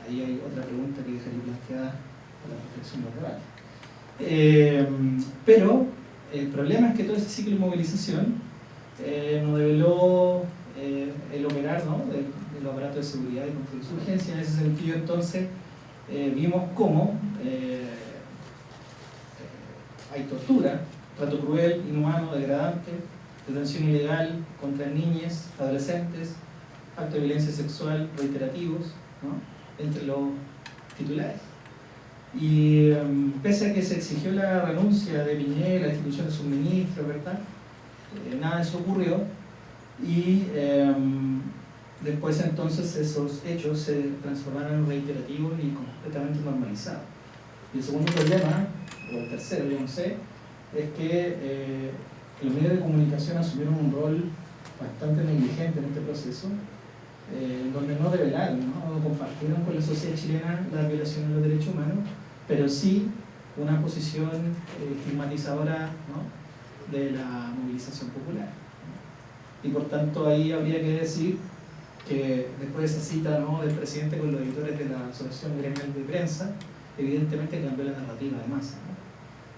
Ahí hay otra pregunta que dejaría planteada para la reflexión de los debates. Pero el problema es que todo ese ciclo de movilización nos develó el operar, ¿no?, del aparato de seguridad y contrainsurgencia. En ese sentido, entonces, vimos cómo hay tortura, trato cruel, inhumano, degradante, detención ilegal contra niñas, adolescentes, actos de violencia sexual reiterativos, ¿no?, entre los titulares. Y pese a que se exigió la renuncia de Piñera, la institución de suministro, ¿verdad?, nada de eso ocurrió, y después entonces esos hechos se transformaron en reiterativos y completamente normalizados. Y el segundo problema, o el tercero, yo no sé, es que los medios de comunicación asumieron un rol bastante negligente en este proceso, donde no revelaron, no compartieron con la sociedad chilena la violación de los derechos humanos, pero sí una posición estigmatizadora, ¿no?, de la movilización popular. Y por tanto ahí habría que decir que después de esa cita, ¿no?, del presidente con los editores de la Asociación Gremial de Prensa, evidentemente cambió la narrativa de masa, ¿no?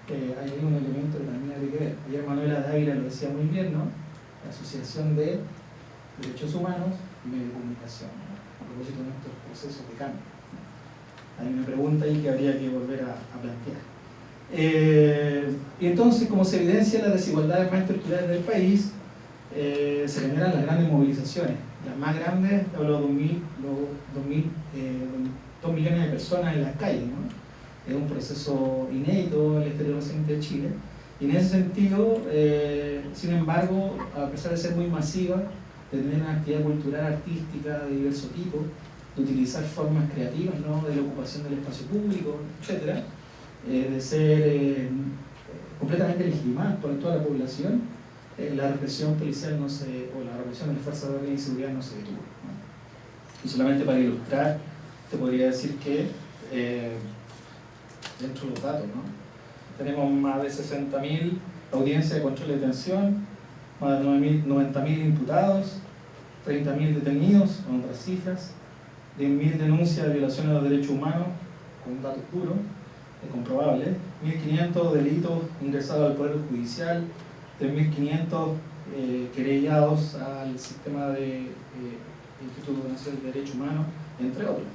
Hay un elemento que también hay que ver. Ayer Manuela Dávila lo decía muy bien, ¿no?, la Asociación de Derechos Humanos y Medios de Comunicación, ¿no?, a propósito de nuestros procesos de cambio, ¿no? Hay una pregunta ahí que habría que volver a plantear. Y entonces, como se evidencia las desigualdades más estructurales del país, se generan las grandes movilizaciones. Las más grandes, hablo de 2 millones de personas en las calles, ¿no? Es un proceso inédito en la historia reciente de Chile. Y en ese sentido, sin embargo, a pesar de ser muy masiva, de tener una actividad cultural, artística de diverso tipo, de utilizar formas creativas, ¿no?, de la ocupación del espacio público, etc., de ser completamente legitimadas por toda la población, la represión policial o la represión de las fuerzas de orden y seguridad no se detuvo, ¿no? Y solamente para ilustrar, te podría decir que dentro de los datos, ¿no?, tenemos más de 60.000 audiencias de control de detención, más de 90.000 imputados, 30.000 detenidos, con otras cifras, 10.000 denuncias de violaciones de los derechos humanos, con datos puros, comprobables, 1.500 delitos ingresados al Poder Judicial, 3.500 querellados al sistema de Instituto Nacional de Derechos Humanos, entre otros.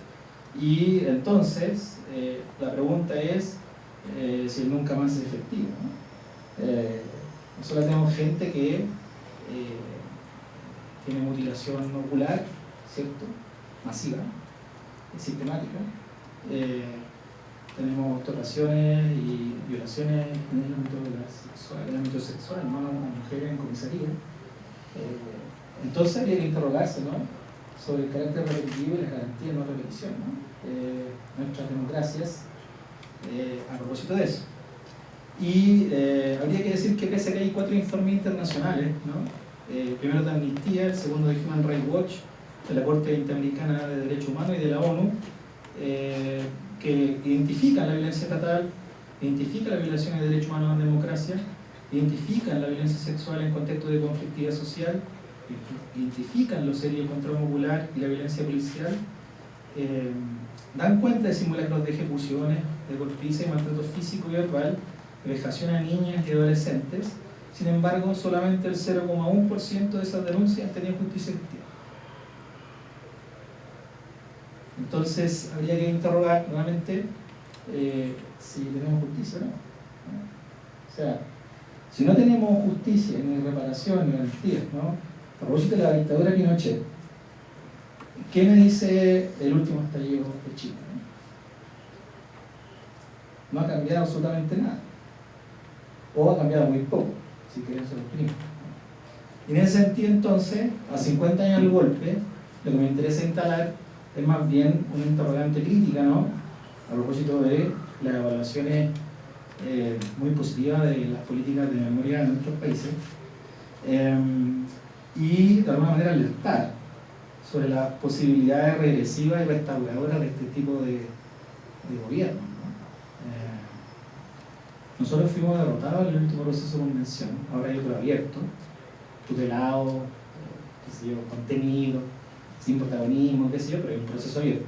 Y entonces, la pregunta es si el nunca más es efectivo, ¿no? Nosotros tenemos gente que tiene mutilación ocular, ¿cierto?, masiva, sistemática. Tenemos extorsiones y violaciones en el ámbito sexual, ¿no?, a mujeres en comisaría. Entonces habría que interrogarse, ¿no?, sobre el carácter repetitivo y las garantías de no repetición, ¿no?, nuestras democracias, a propósito de eso. Y habría que decir que pese a que hay 4 informes internacionales, ¿no?, primero de Amnistía, el segundo de Human Rights Watch, de la Corte Interamericana de Derechos Humanos y de la ONU, que identifican la violencia estatal, identifican las violaciones de derechos humanos en democracia, identifican la violencia sexual en contexto de conflictividad social, identifican los serios control popular y la violencia policial, dan cuenta de simulacros de ejecuciones, de golpiza y maltrato físico y verbal, vejación a niñas y adolescentes. Sin embargo, solamente el 0,1% de esas denuncias han tenido justicia efectiva. Entonces, habría que interrogar nuevamente si tenemos justicia o no. O sea, si no tenemos justicia, ni reparación, ni garantías, ¿no?, a propósito de la dictadura de Pinochet, ¿qué me dice el último estallido de Chile? No ha cambiado absolutamente nada. O ha cambiado muy poco, si queremos ser optimistas. Y en ese sentido, entonces, a 50 años del golpe, lo que me interesa instalar es más bien una interrogante crítica, ¿no?, a propósito de las evaluaciones muy positivas de las políticas de memoria en nuestros países, y de alguna manera alertar sobre las posibilidades regresivas y restauradoras de este tipo de gobierno, ¿no? Nosotros fuimos derrotados en el último proceso de convención, ahora hay otro abierto, tutelado, qué sé yo, contenido, sin protagonismo, qué sé yo, pero hay un proceso abierto.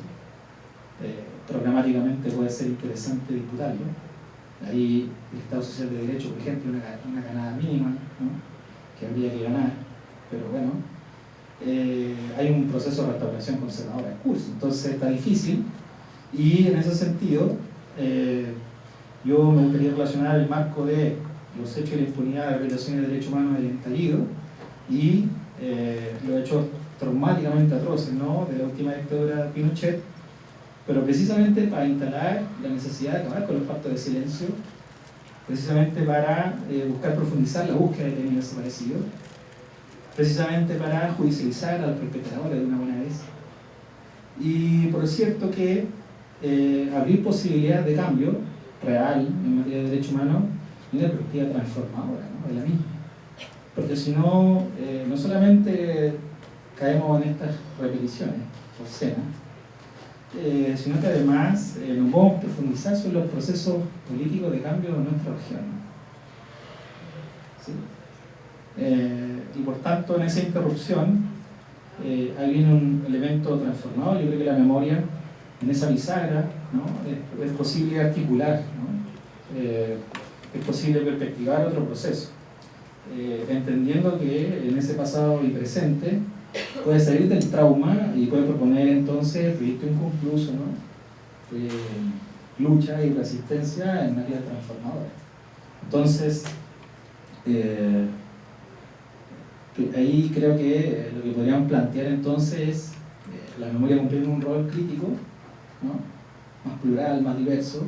Programáticamente puede ser interesante disputarlo. Ahí el Estado Social de Derecho, por ejemplo, una ganada mínima, ¿no?, que habría que ganar, pero bueno, hay un proceso de restauración conservadora en curso, entonces está difícil, y en ese sentido yo me gustaría relacionar el marco de los hechos de la impunidad de violaciones de derechos humanos del estallido y los hechos traumáticamente atroces, ¿no?, de la última dictadura de Pinochet, pero precisamente para instalar la necesidad de acabar con los pactos de silencio, precisamente para buscar profundizar la búsqueda de detenidos desaparecidos, precisamente para judicializar a los perpetradores de una buena vez, y por cierto que abrir posibilidades de cambio real en materia de derechos humanos y una perspectiva transformadora, ¿no?, de la misma, porque si no, no solamente caemos en estas repeticiones obscenas, sino que además nos vamos a profundizar sobre los procesos políticos de cambio de nuestra región, ¿sí? Y por tanto, en esa interrupción ahí viene un elemento transformador. Yo creo que la memoria, en esa bisagra, ¿no?, es posible articular, ¿no?, es posible perspectivar otro proceso, entendiendo que en ese pasado y presente puede salir del trauma y puede proponer entonces proyecto inconcluso, ¿no?, lucha y resistencia en áreas transformadoras. Entonces, ahí creo que lo que podríamos plantear entonces es la memoria cumpliendo un rol crítico, ¿no?, más plural, más diverso,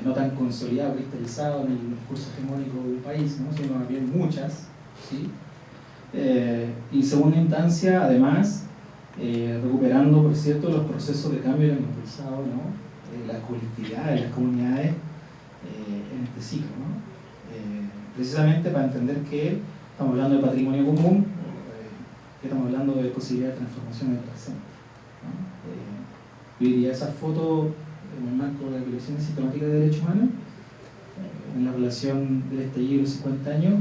no tan consolidado, cristalizado en el discurso hegemónico del país, ¿no?, sino más bien muchas, ¿sí? Y en segunda instancia, además, recuperando, por cierto, los procesos de cambio que han impulsado, ¿no?, las colectividades, las comunidades en este ciclo, ¿no? Precisamente para entender que estamos hablando de patrimonio común, que estamos hablando de posibilidad de transformación en el presente, ¿no? Yo diría esa foto en el marco de la violación sistemática de derechos humanos, en la relación del estallido de los 50 años,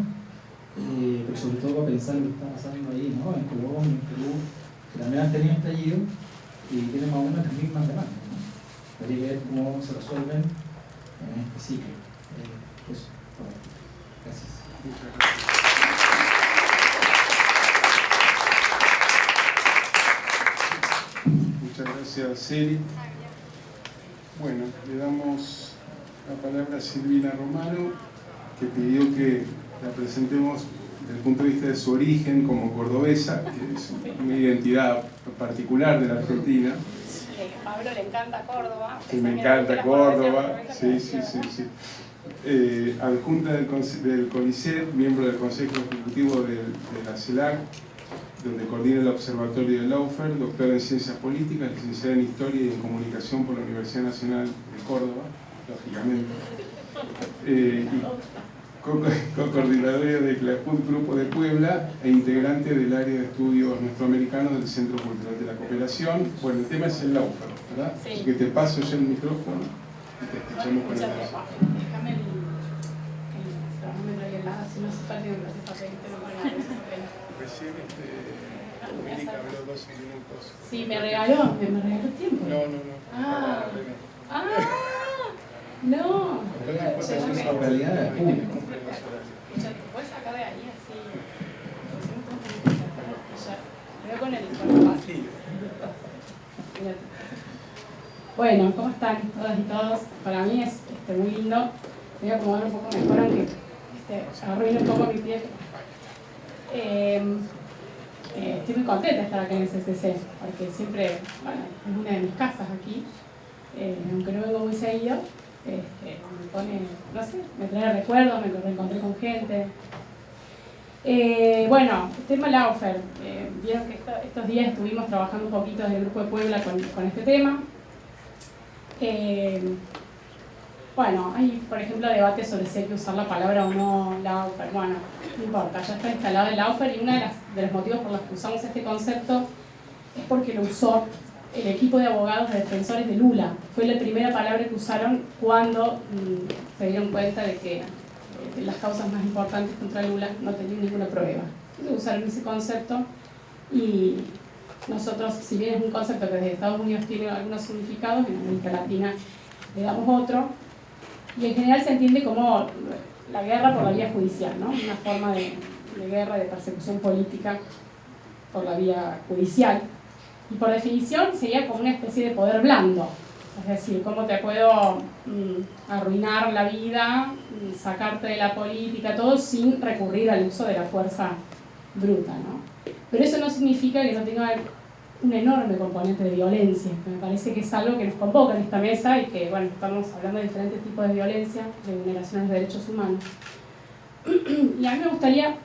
pero sobre todo para pensar lo que está pasando ahí, ¿no?, en Colombia, en Perú, que también han tenido estallido y tienen más o menos las mismas demandas, ¿no? Habría que ver cómo se resuelven en este ciclo. Eso, gracias. Muchas gracias, Celi. Bueno, le damos la palabra a Silvina Romano, que pidió que la presentemos desde el punto de vista de su origen como cordobesa, que es una identidad particular de la Argentina. Pablo le encanta Córdoba. Sí, me encanta Córdoba. Sí. Adjunta del CONICET, miembro del Consejo Ejecutivo de la CELAC, donde coordina el Observatorio de Laufer, doctora en Ciencias Políticas, licenciada en Historia y en Comunicación por la Universidad Nacional de Córdoba, lógicamente. Y co-coordinadora del CLACUT Grupo de Puebla e integrante del área de estudios nuestroamericanos del Centro Cultural de la Cooperación. Bueno, el tema es el Laufer, ¿verdad? Sí. Así que te paso ya el micrófono y te escuchamos con Muchas atención. gracias. Déjame el cronómetro ahí al lado, si no hace falta que me pase papel, tengo que poner ese papel. Recién América habló 12 minutos. Sí, me regaló tiempo. No. Ah, no. En realidad es público. ¿Te puedes sacar de ahí así? Ya. Voy con el vacío. Bueno, ¿cómo están todas y todos? Para mí es muy lindo. Voy a acomodar un poco mejor, aunque arruine un poco mi piel. Estoy muy contenta de estar acá en el CCC, porque siempre, bueno, es una de mis casas aquí, aunque no vengo muy seguido, me pone, no sé, me trae recuerdos, me reencontré con gente. Bueno, el tema Laufer, vieron que estos días estuvimos trabajando un poquito desde el Grupo de Puebla con este tema. Bueno, hay, por ejemplo, debate sobre si hay que usar la palabra o no Laufer. Bueno, no importa, ya está instalado el Laufer y uno de los motivos por los que usamos este concepto es porque lo usó el equipo de abogados de defensores de Lula. Fue la primera palabra que usaron cuando se dieron cuenta de que las causas más importantes contra Lula no tenían ninguna prueba. Entonces usaron ese concepto y nosotros, si bien es un concepto que desde Estados Unidos tiene algunos significados, en América Latina le damos otro. Y en general se entiende como la guerra por la vía judicial, ¿no? Una forma de guerra, de persecución política por la vía judicial. Y por definición sería como una especie de poder blando. Es decir, cómo te puedo arruinar la vida, sacarte de la política, todo sin recurrir al uso de la fuerza bruta, ¿no? Pero eso no significa que no tenga un enorme componente de violencia. Me parece que es algo que nos convoca en esta mesa y que, bueno, estamos hablando de diferentes tipos de violencia, de vulneraciones de derechos humanos. Y a mí me gustaría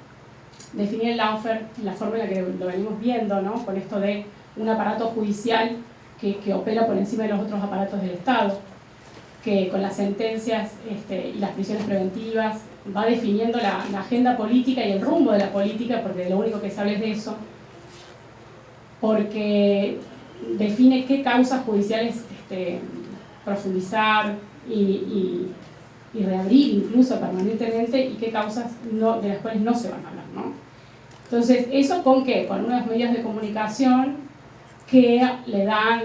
definir el Laufer en la forma en la que lo venimos viendo, ¿no? Con esto de un aparato judicial que opera por encima de los otros aparatos del Estado, que con las sentencias y las prisiones preventivas va definiendo la agenda política y el rumbo de la política, porque de lo único que se habla es de eso, porque define qué causas judiciales profundizar y reabrir incluso permanentemente y qué causas de las cuales no se van a hablar, ¿no? Entonces, ¿eso con qué? Con unos medios de comunicación que le dan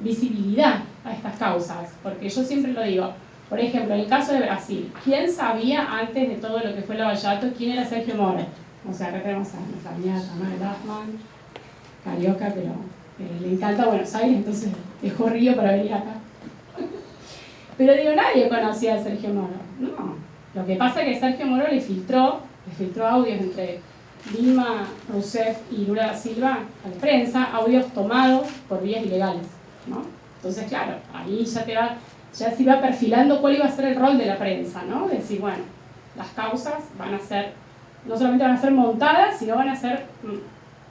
visibilidad a estas causas, porque yo siempre lo digo, por ejemplo, en el caso de Brasil, ¿quién sabía antes de todo lo que fue Lavallato quién era Sergio Moro? O sea, acá tenemos a nuestra amiga Tamara Lachman, carioca, pero le encanta Buenos Aires, entonces dejó Río para venir acá. Pero digo, nadie conocía a Sergio Moro. No, lo que pasa es que Sergio Moro le filtró audios entre Dilma Rousseff y Lula da Silva a la prensa, audios tomados por vías ilegales, ¿no? Entonces, claro, ahí ya se iba perfilando cuál iba a ser el rol de la prensa, ¿no? De decir, bueno, las causas van a ser, no solamente van a ser montadas, sino van a ser,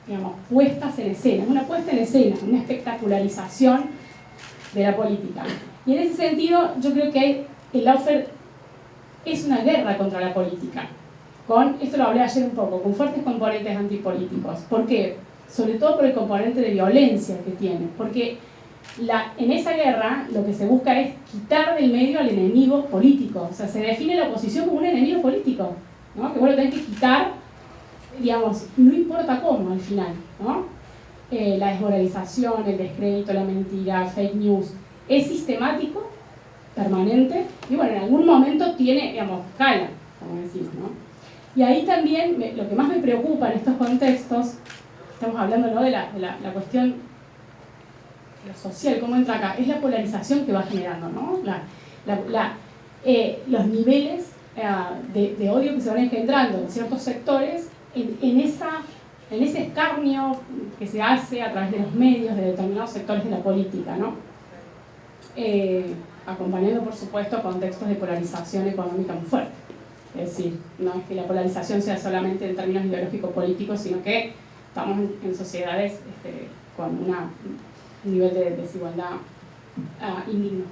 digamos, puestas en escena, una puesta en escena, una espectacularización de la política. Y en ese sentido, yo creo que el Laufer es una guerra contra la política. Esto lo hablé ayer un poco, con fuertes componentes antipolíticos. ¿Por qué? Sobre todo por el componente de violencia que tiene. Porque en esa guerra lo que se busca es quitar del medio al enemigo político. O sea, se define la oposición como un enemigo político, ¿no? Que vos lo tenés que quitar, digamos, no importa cómo al final, ¿no? La desmoralización, el descrédito, la mentira, fake news, es sistemático, permanente, y bueno, en algún momento tiene, digamos, cala, como decimos, ¿no? Y ahí también, lo que más me preocupa en estos contextos, estamos hablando, ¿no?, de la cuestión de lo social, cómo entra acá, es la polarización que va generando, ¿no? Los niveles de odio que se van engendrando en ciertos sectores, en ese escarnio que se hace a través de los medios de determinados sectores de la política, ¿no? Acompañando, por supuesto, contextos de polarización económica muy fuerte. Es decir, no es que la polarización sea solamente en términos ideológicos políticos, sino que estamos en sociedades con un nivel de desigualdad indigno.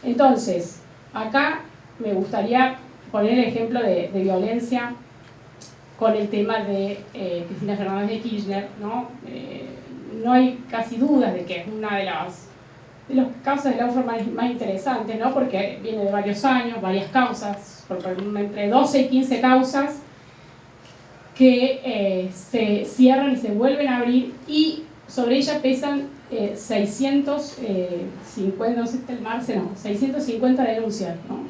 Entonces, acá me gustaría poner el ejemplo de violencia con el tema de Cristina Fernández de Kirchner, ¿no? No hay casi dudas de que es una de las causas de lawfare más interesantes, ¿no? Porque viene de varios años, varias causas, entre 12 y 15 causas que se cierran y se vuelven a abrir, y sobre ella pesan 650, no sé si está el marce, no, 650 denuncias, ¿no?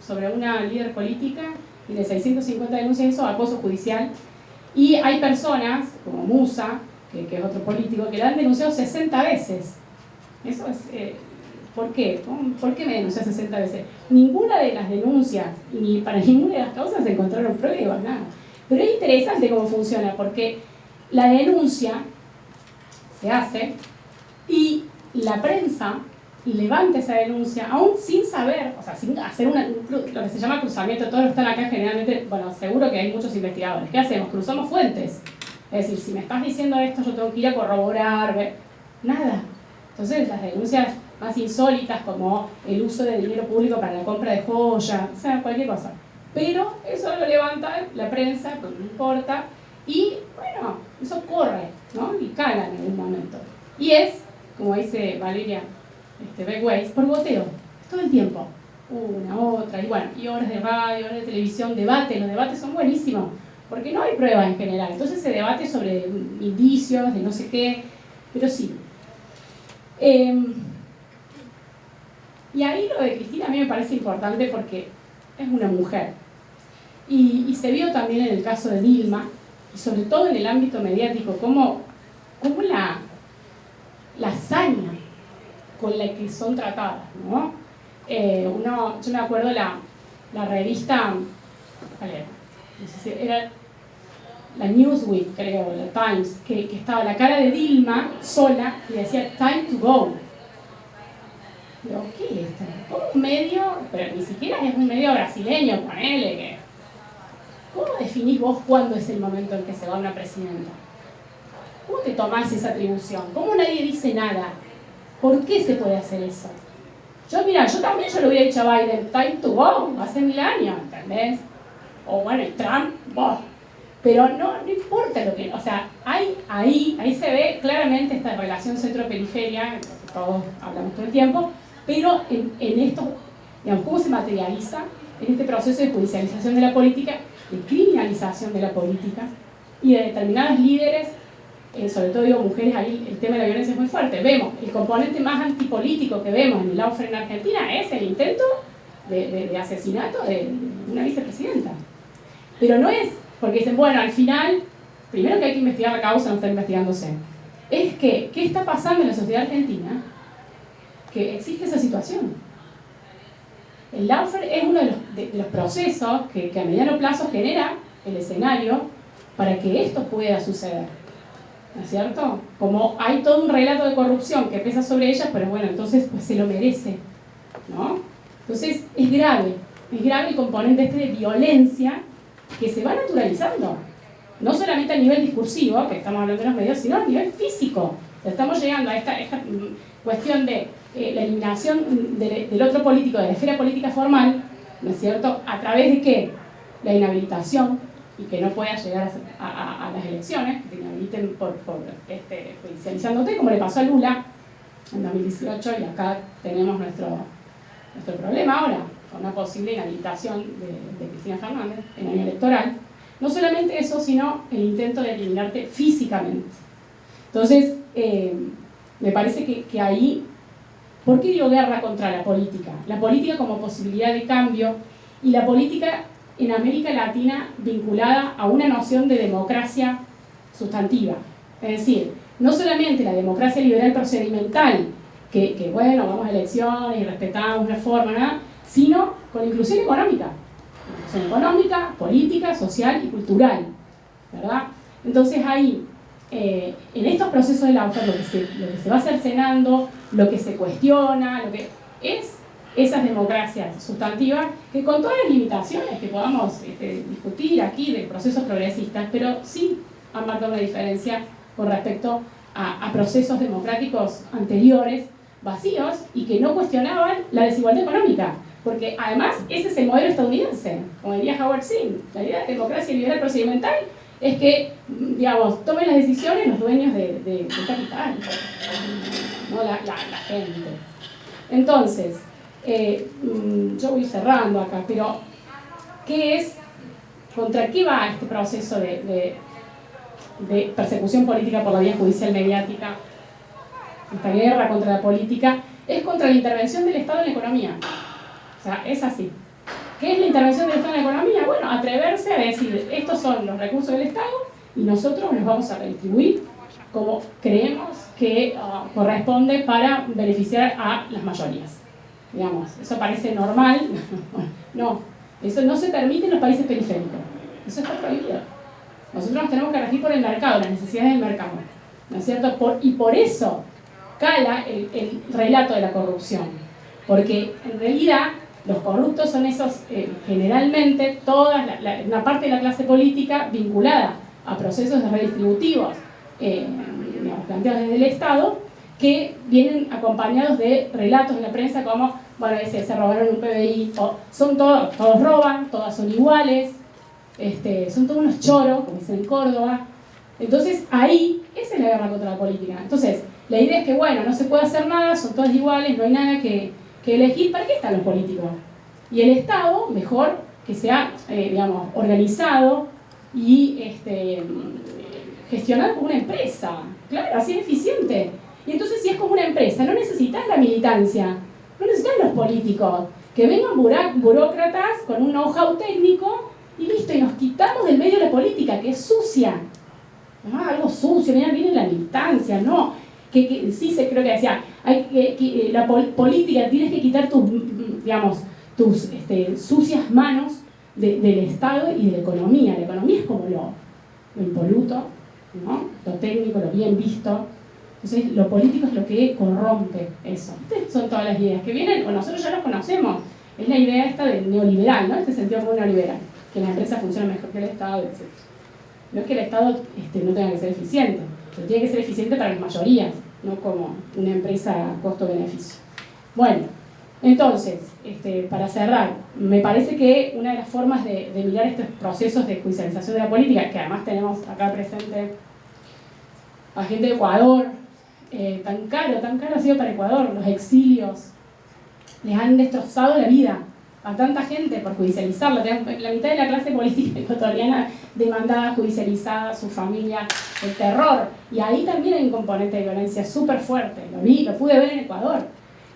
Sobre una líder política, y de 650 denuncias eso, acoso judicial. Y hay personas, como Musa, que es otro político, que la han denunciado 60 veces. Eso es, ¿por qué? ¿Por qué me denunció 60 veces? Ninguna de las denuncias, ni para ninguna de las causas se encontraron pruebas, nada. Pero es interesante cómo funciona, porque la denuncia se hace y la prensa levanta esa denuncia, aún sin saber, o sea, sin hacer lo que se llama cruzamiento. Todos los que están acá generalmente, bueno, seguro que hay muchos investigadores. ¿Qué hacemos? Cruzamos fuentes. Es decir, si me estás diciendo esto, yo tengo que ir a corroborar, nada. Entonces, las denuncias más insólitas, como el uso de dinero público para la compra de joyas, o sea, cualquier cosa. Pero eso lo levanta la prensa, pues no importa, y bueno, eso corre, ¿no? Y cala en algún momento. Y es, como dice Valeria Beckwith, por goteo, todo el tiempo. Una, otra, y bueno, y horas de radio, horas de televisión, debate. Los debates son buenísimos, porque no hay pruebas en general. Entonces se debate sobre indicios, de no sé qué, pero sí. Y ahí lo de Cristina a mí me parece importante porque es una mujer. Y se vio también en el caso de Dilma, y sobre todo en el ámbito mediático, cómo la hazaña con la que son tratadas, ¿no? Yo me acuerdo la revista, no sé si era la Newsweek, creo, la Times, que estaba la cara de Dilma sola y decía "Time to go". Digo, ¿qué es esto? Como un medio, pero ni siquiera es un medio brasileño, ponele que... ¿Cómo definís vos cuándo es el momento en que se va una presidenta? ¿Cómo te tomás esa atribución? ¿Cómo nadie dice nada? ¿Por qué se puede hacer eso? Yo también lo hubiera dicho a Biden, "Time to go", hace 1000 años, ¿entendés? O bueno, y Trump, vos. Pero no importa lo que... O sea, ahí se ve claramente esta relación centro-periferia, que todos hablamos todo el tiempo, pero en esto, digamos, ¿cómo se materializa? En este proceso de judicialización de la política, de criminalización de la política y de determinados líderes, sobre todo digo mujeres, ahí el tema de la violencia es muy fuerte. Vemos, el componente más antipolítico que vemos en el lawfare en Argentina es el intento de asesinato de una vicepresidenta. Pero no es porque dicen, bueno, al final, primero que hay que investigar la causa, no está investigándose. Es que, ¿qué está pasando en la sociedad argentina? Que existe esa situación. El lawfare es uno de los procesos que a mediano plazo genera el escenario para que esto pueda suceder, ¿no es cierto? Como hay todo un relato de corrupción que pesa sobre ellas, pero bueno, entonces pues se lo merece, ¿no? Entonces es grave el componente de violencia que se va naturalizando, no solamente a nivel discursivo, que estamos hablando de los medios, sino a nivel físico. Estamos llegando a esta cuestión de la eliminación del otro político, de la esfera política formal, ¿no es cierto? ¿A través de qué? La inhabilitación, y que no pueda llegar a las elecciones, que te inhabiliten por judicializándote, como le pasó a Lula en 2018, y acá tenemos nuestro problema ahora, con una posible inhabilitación de Cristina Fernández en año electoral. No solamente eso, sino el intento de eliminarte físicamente. Entonces, me parece que ahí... ¿Por qué digo guerra contra la política? La política como posibilidad de cambio, y la política en América Latina vinculada a una noción de democracia sustantiva. Es decir, no solamente la democracia liberal procedimental, que bueno, vamos a elecciones y respetamos una forma, ¿no? Sino con inclusión económica. Inclusión económica, política, social y cultural, ¿verdad? Entonces ahí, en estos procesos de lawfare, lo que se va cercenando, lo que se cuestiona, lo que es esas democracias sustantivas, que con todas las limitaciones que podamos discutir aquí de procesos progresistas, pero sí han marcado una diferencia con respecto a procesos democráticos anteriores, vacíos, y que no cuestionaban la desigualdad económica. Porque además ese es el modelo estadounidense, como diría Howard Zinn. La idea de democracia liberal procedimental es que, digamos, tomen las decisiones los dueños del capital, no la gente. Entonces, yo voy cerrando acá, pero ¿contra qué va este proceso de persecución política por la vía judicial mediática? Esta guerra contra la política es contra la intervención del Estado en la economía. O sea, es así. ¿Qué es la intervención del Estado en la economía? Bueno, atreverse a decir, estos son los recursos del Estado y nosotros los vamos a redistribuir como creemos que corresponde para beneficiar a las mayorías. Digamos, eso parece normal. No, eso no se permite en los países periféricos. Eso está prohibido. Nosotros nos tenemos que regir por el mercado, las necesidades del mercado. ¿No es cierto? Y por eso cala el relato de la corrupción. Porque en realidad los corruptos son esos, generalmente, una parte de la clase política vinculada a procesos redistributivos digamos, planteados desde el Estado, que vienen acompañados de relatos en la prensa como, bueno, se robaron un PBI, o son todos roban, todas son iguales, son todos unos choros, como dicen en Córdoba. Entonces ahí, esa es la guerra contra la política. Entonces, la idea es que, bueno, no se puede hacer nada, son todas iguales, no hay nada que elegir. ¿Para qué están los políticos? Y el Estado, mejor que sea, digamos, organizado y gestionado como una empresa. Claro, así es eficiente. Y entonces, si es como una empresa, no necesitas la militancia, no necesitas los políticos, que vengan burócratas con un know-how técnico y listo, y nos quitamos del medio de la política, que es sucia. Algo sucio, viene la militancia, no. Que sí, creo que decía, la política, tienes que quitar tus sucias manos del Estado y de la economía. La economía es como lo impoluto, ¿no? Lo técnico, lo bien visto. Entonces, lo político es lo que corrompe eso. Estas son todas las ideas que vienen, o nosotros ya los conocemos. Es la idea esta del neoliberal, ¿no? Este sentido como neoliberal, que las empresas funcionan mejor que el Estado, etc. No es que el Estado no tenga que ser eficiente, pero tiene que ser eficiente para las mayorías, no como una empresa costo-beneficio. Bueno, entonces, para cerrar, me parece que una de las formas de mirar estos procesos de judicialización de la política, que además tenemos acá presente a gente de Ecuador, tan caro ha sido para Ecuador, los exilios, les han destrozado la vida a tanta gente por judicializarla. La mitad de la clase política ecuatoriana demandada, judicializada, su familia, el terror. Y ahí también hay un componente de violencia súper fuerte. Lo pude ver en Ecuador.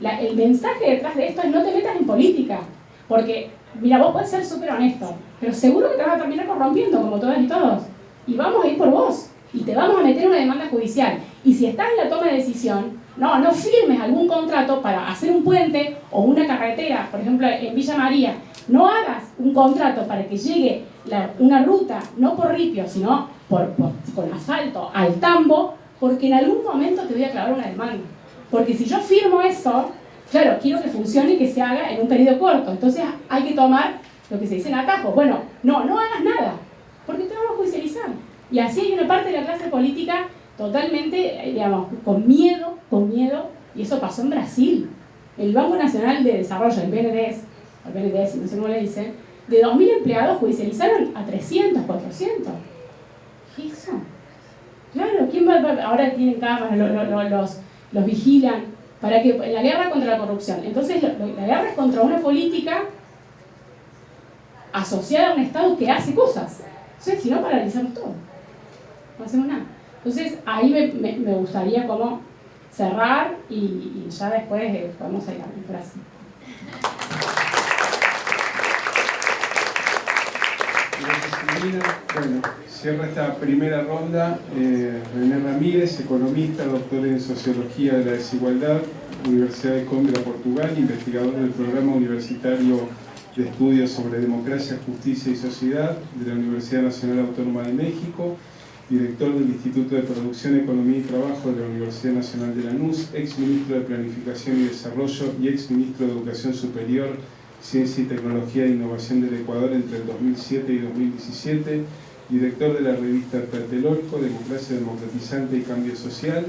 El mensaje detrás de esto es: no te metas en política. Porque, mira, vos podés ser súper honesto, pero seguro que te vas a terminar corrompiendo, como todas y todos. Y vamos a ir por vos. Y te vamos a meter en una demanda judicial. Y si estás en la toma de decisión, no firmes algún contrato para hacer un puente o una carretera, por ejemplo en Villa María. No hagas un contrato para que llegue una ruta, no por ripio, sino con asfalto al tambo, porque en algún momento te voy a clavar una demanda. Porque si yo firmo eso, claro, quiero que funcione y que se haga en un periodo corto. Entonces hay que tomar lo que se dice en atajos. Bueno, no hagas nada, porque te vamos a judicializar. Y así hay una parte de la clase política totalmente, digamos, con miedo, y eso pasó en Brasil. El Banco Nacional de Desarrollo, el BNDES, no sé cómo le dicen, de 2.000 empleados judicializaron a 300, 400. ¿Qué es eso? Claro, ¿quién va? Ahora tienen cámaras, los vigilan, para que en la guerra contra la corrupción. Entonces, la guerra es contra una política asociada a un Estado que hace cosas. Entonces, si no, paralizamos todo. No hacemos nada. Entonces, ahí me gustaría como cerrar y ya después podemos ir a mi frase. Gracias, Silvina. Bueno, cierra esta primera ronda René Ramírez, economista, doctor en Sociología de la Desigualdad, Universidad de Coimbra, Portugal, investigador del Programa Universitario de Estudios sobre Democracia, Justicia y Sociedad de la Universidad Nacional Autónoma de México, director del Instituto de Producción, Economía y Trabajo de la Universidad Nacional de Lanús, ex ministro de Planificación y Desarrollo y ex ministro de Educación Superior, Ciencia y Tecnología e Innovación del Ecuador entre el 2007 y 2017, director de la revista Tlatelolco, Democracia Democratizante y Cambio Social,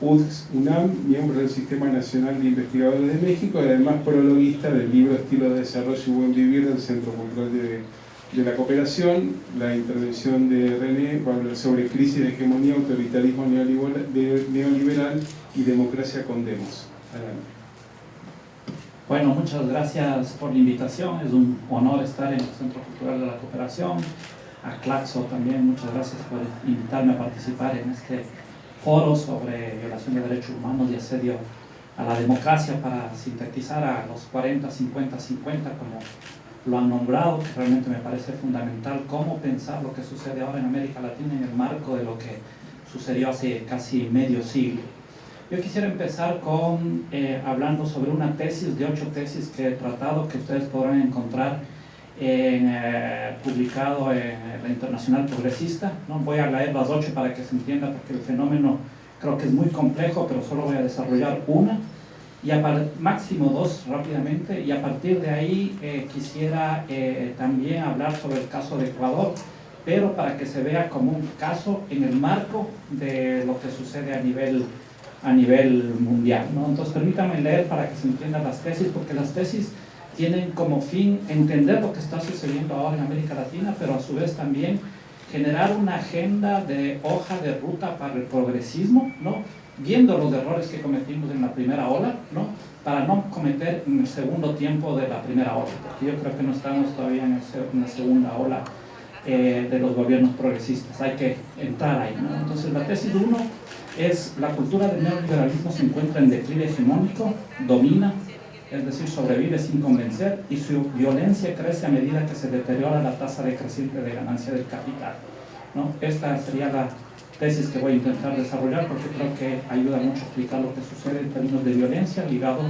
UNAM, miembro del Sistema Nacional de Investigadores de México y además prologuista del libro Estilo de Desarrollo y Buen Vivir del Centro Cultural de la Cooperación. La intervención de René va a hablar sobre crisis de hegemonía, autoritarismo neoliberal y democracia con demos. Adelante. Bueno, muchas gracias por la invitación. Es un honor estar en el Centro Cultural de la Cooperación. A Claxo también, muchas gracias por invitarme a participar en este foro sobre violación de derechos humanos y asedio a la democracia, para sintetizar a los 40, 50, 50, como lo han nombrado, que realmente me parece fundamental cómo pensar lo que sucede ahora en América Latina en el marco de lo que sucedió hace casi medio siglo. Yo quisiera empezar con hablando sobre una tesis de 8 tesis que he tratado, que ustedes podrán encontrar publicado en la Internacional Progresista. No voy a leer las 8 para que se entienda, porque el fenómeno creo que es muy complejo, pero solo voy a desarrollar una, y máximo 2 rápidamente, y a partir de ahí quisiera también hablar sobre el caso de Ecuador, pero para que se vea como un caso en el marco de lo que sucede a nivel mundial, ¿no? Entonces permítanme leer para que se entiendan las tesis, porque las tesis tienen como fin entender lo que está sucediendo ahora en América Latina, pero a su vez también generar una agenda de hoja de ruta para el progresismo, ¿no? Viendo los errores que cometimos en la primera ola, ¿no? Para no cometer en el segundo tiempo de la primera ola, porque yo creo que no estamos todavía en una segunda ola de los gobiernos progresistas. Hay que entrar ahí, ¿no? Entonces la tesis 1 es: la cultura del neoliberalismo se encuentra en declive hegemónico, domina, es decir, sobrevive sin convencer, y su violencia crece a medida que se deteriora la tasa decreciente de ganancia del capital, ¿no? Esta sería la tesis que voy a intentar desarrollar, porque creo que ayuda mucho a explicar lo que sucede en términos de violencia ligado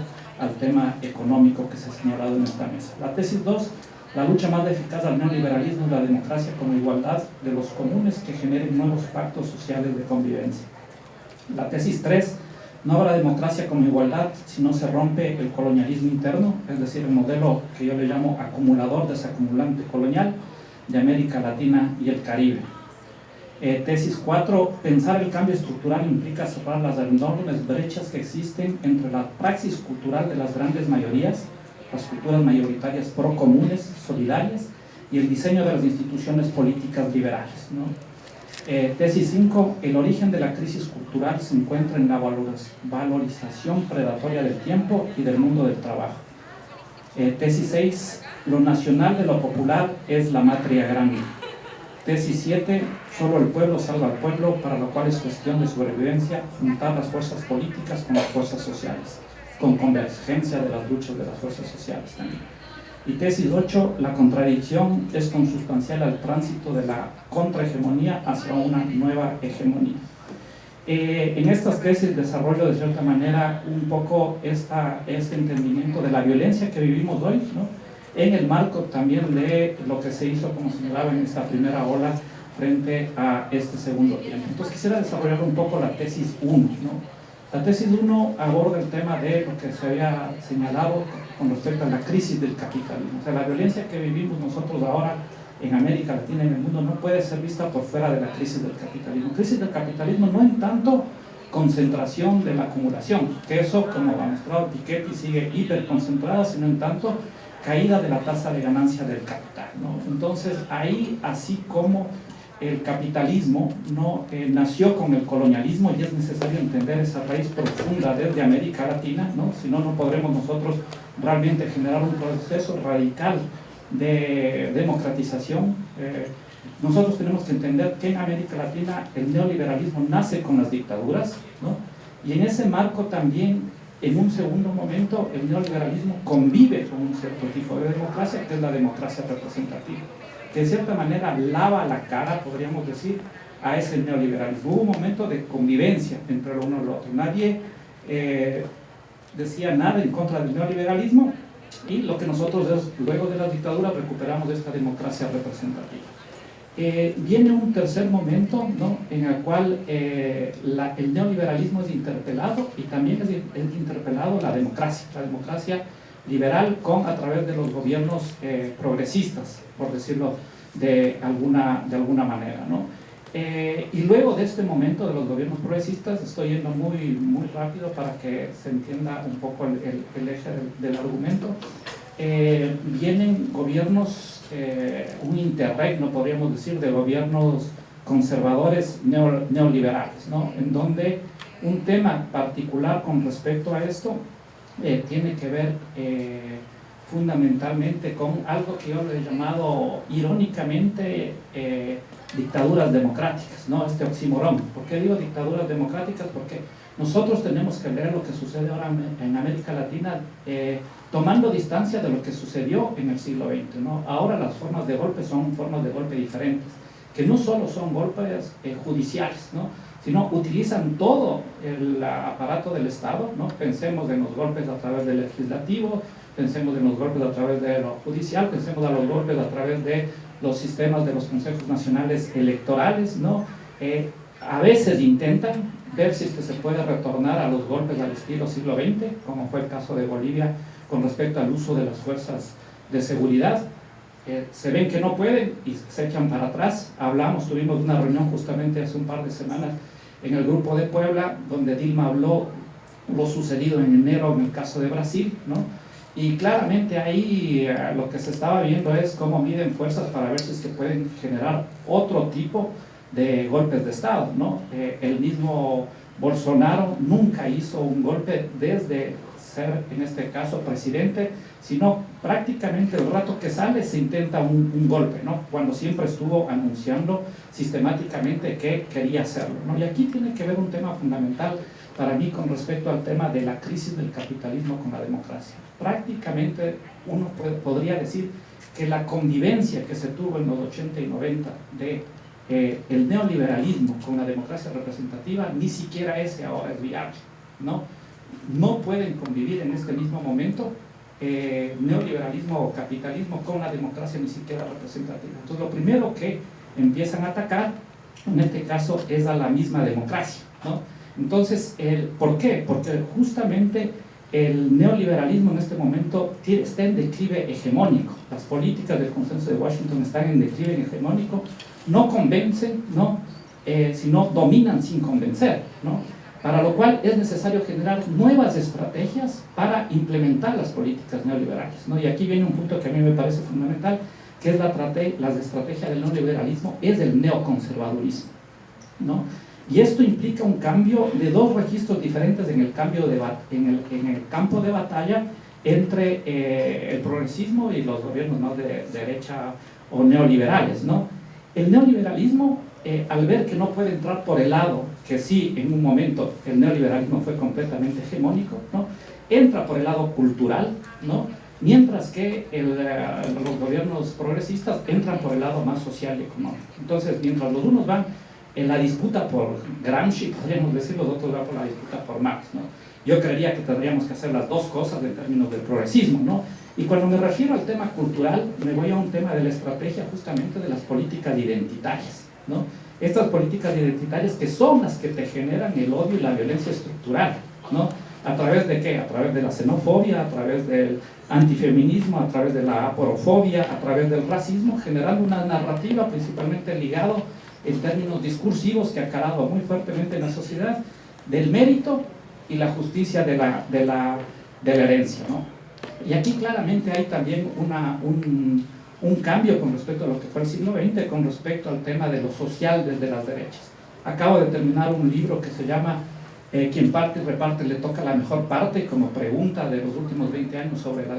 al tema económico que se ha señalado en esta mesa. La tesis 2: la lucha más eficaz al neoliberalismo es la democracia como igualdad de los comunes que generen nuevos pactos sociales de convivencia. La tesis 3: no habrá democracia como igualdad si no se rompe el colonialismo interno, es decir, el modelo que yo le llamo acumulador desacumulante colonial de América Latina y el Caribe. Tesis 4: pensar el cambio estructural implica cerrar las enormes brechas que existen entre la praxis cultural de las grandes mayorías, las culturas mayoritarias procomunes, solidarias, y el diseño de las instituciones políticas liberales, ¿no? Tesis 5: el origen de la crisis cultural se encuentra en la valorización predatoria del tiempo y del mundo del trabajo. Tesis 6: lo nacional de lo popular es la matria grande. Tesis 7: solo el pueblo salva al pueblo, para lo cual es cuestión de sobrevivencia juntar las fuerzas políticas con las fuerzas sociales, con convergencia de las luchas de las fuerzas sociales también. Y tesis 8: la contradicción es consustancial al tránsito de la contrahegemonía hacia una nueva hegemonía. En estas tesis desarrollo de cierta manera un poco este entendimiento de la violencia que vivimos hoy, ¿no? En el marco también de lo que se hizo, como señalaba, en esta primera ola frente a este segundo tiempo. Entonces quisiera desarrollar un poco la tesis 1, ¿no? La tesis 1 aborda el tema de lo que se había señalado con respecto a la crisis del capitalismo. O sea, la violencia que vivimos nosotros ahora en América Latina y en el mundo no puede ser vista por fuera de la crisis del capitalismo. Crisis del capitalismo no en tanto concentración de la acumulación, que eso, como ha mostrado Piketty, sigue hiperconcentrada, sino en tanto caída de la tasa de ganancia del capital, ¿no? Entonces ahí, así como el capitalismo no nació con el colonialismo, y es necesario entender esa raíz profunda desde América Latina, ¿no? Si no, no podremos nosotros realmente generar un proceso radical de democratización. Nosotros tenemos que entender que en América Latina el neoliberalismo nace con las dictaduras, ¿no? Y en ese marco también, en un segundo momento, el neoliberalismo convive con un cierto tipo de democracia, que es la democracia representativa, que de cierta manera lava la cara, podríamos decir, a ese neoliberalismo. Hubo un momento de convivencia entre lo uno y lo otro. Nadie decía nada en contra del neoliberalismo, y lo que nosotros luego de la dictadura recuperamos esta democracia representativa. viene un tercer momento, ¿no?, en el cual el neoliberalismo es interpelado y también es interpelado la democracia liberal a través de los gobiernos progresistas, por decirlo de alguna manera, ¿no? Y luego de este momento de los gobiernos progresistas, estoy yendo muy rápido para que se entienda un poco el eje del argumento, vienen gobiernos, un interregno, podríamos decir, de gobiernos conservadores neoliberales, ¿no?, en donde un tema particular con respecto a esto tiene que ver fundamentalmente con algo que yo le he llamado irónicamente dictaduras democráticas, ¿no?, este oxímoron. ¿Por qué digo dictaduras democráticas? Porque nosotros tenemos que ver lo que sucede ahora en América Latina tomando distancia de lo que sucedió en el siglo XX, ¿no? Ahora las formas de golpe son formas de golpe diferentes, que no solo son golpes judiciales, ¿no?, sino utilizan todo el aparato del Estado, ¿no? Pensemos en los golpes a través del legislativo, pensemos en los golpes a través de lo judicial, pensemos en los golpes a través de los sistemas de los consejos nacionales electorales, ¿no? A veces intentan ver si se puede retornar a los golpes al estilo siglo XX, como fue el caso de Bolivia con respecto al uso de las fuerzas de seguridad. Se ven que no pueden y se echan para atrás. Tuvimos una reunión justamente hace un par de semanas en el grupo de Puebla, donde Dilma habló lo sucedido en enero en el caso de Brasil, ¿no? Y claramente ahí lo que se estaba viendo es cómo miden fuerzas para ver si es que pueden generar otro tipo de golpes de Estado, ¿no? El mismo Bolsonaro nunca hizo un golpe desde ser, en este caso, presidente, sino prácticamente el rato que sale se intenta un golpe, ¿no?, cuando siempre estuvo anunciando sistemáticamente que quería hacerlo, ¿no? Y aquí tiene que ver un tema fundamental para mí con respecto al tema de la crisis del capitalismo con la democracia. Prácticamente uno podría decir que la convivencia que se tuvo en los 80 y 90 de el neoliberalismo con la democracia representativa, ni siquiera ese ahora es viable, ¿no? No pueden convivir en este mismo momento neoliberalismo o capitalismo con la democracia ni siquiera representativa. Entonces lo primero que empiezan a atacar en este caso es a la misma democracia, ¿no? Entonces, ¿por qué? Porque justamente el neoliberalismo en este momento está en declive hegemónico. Las políticas del consenso de Washington están en declive hegemónico, no convencen, ¿no?, sino dominan sin convencer, ¿no? Para lo cual es necesario generar nuevas estrategias para implementar las políticas neoliberales, ¿no? Y aquí viene un punto que a mí me parece fundamental, que es la estrategia del neoliberalismo, es el neoconservadurismo, ¿no? Y esto implica un cambio de dos registros diferentes en el campo de batalla entre el progresismo y los gobiernos más de derecha o neoliberales, ¿no? El neoliberalismo, al ver que no puede entrar por el lado, que sí, en un momento el neoliberalismo fue completamente hegemónico, ¿no?, entra por el lado cultural, ¿no?, mientras que los gobiernos progresistas entran por el lado más social y económico. Entonces, mientras los unos van en la disputa por Gramsci, podríamos decir, los otros van por la disputa por Marx, ¿no? Yo creería que tendríamos que hacer las dos cosas en términos del progresismo, ¿no? Y cuando me refiero al tema cultural, me voy a un tema de la estrategia justamente de las políticas identitarias, ¿no? Estas políticas identitarias que son las que te generan el odio y la violencia estructural, ¿no? ¿A través de qué? A través de la xenofobia, a través del antifeminismo, a través de la aporofobia, a través del racismo, generando una narrativa principalmente ligado en términos discursivos que ha calado muy fuertemente en la sociedad del mérito y la justicia de la herencia, ¿no? Y aquí claramente hay también un cambio con respecto a lo que fue el siglo XX, con respecto al tema de lo social desde las derechas. Acabo de terminar un libro que se llama Quien parte y reparte le toca la mejor parte, como pregunta de los últimos 20 años sobre la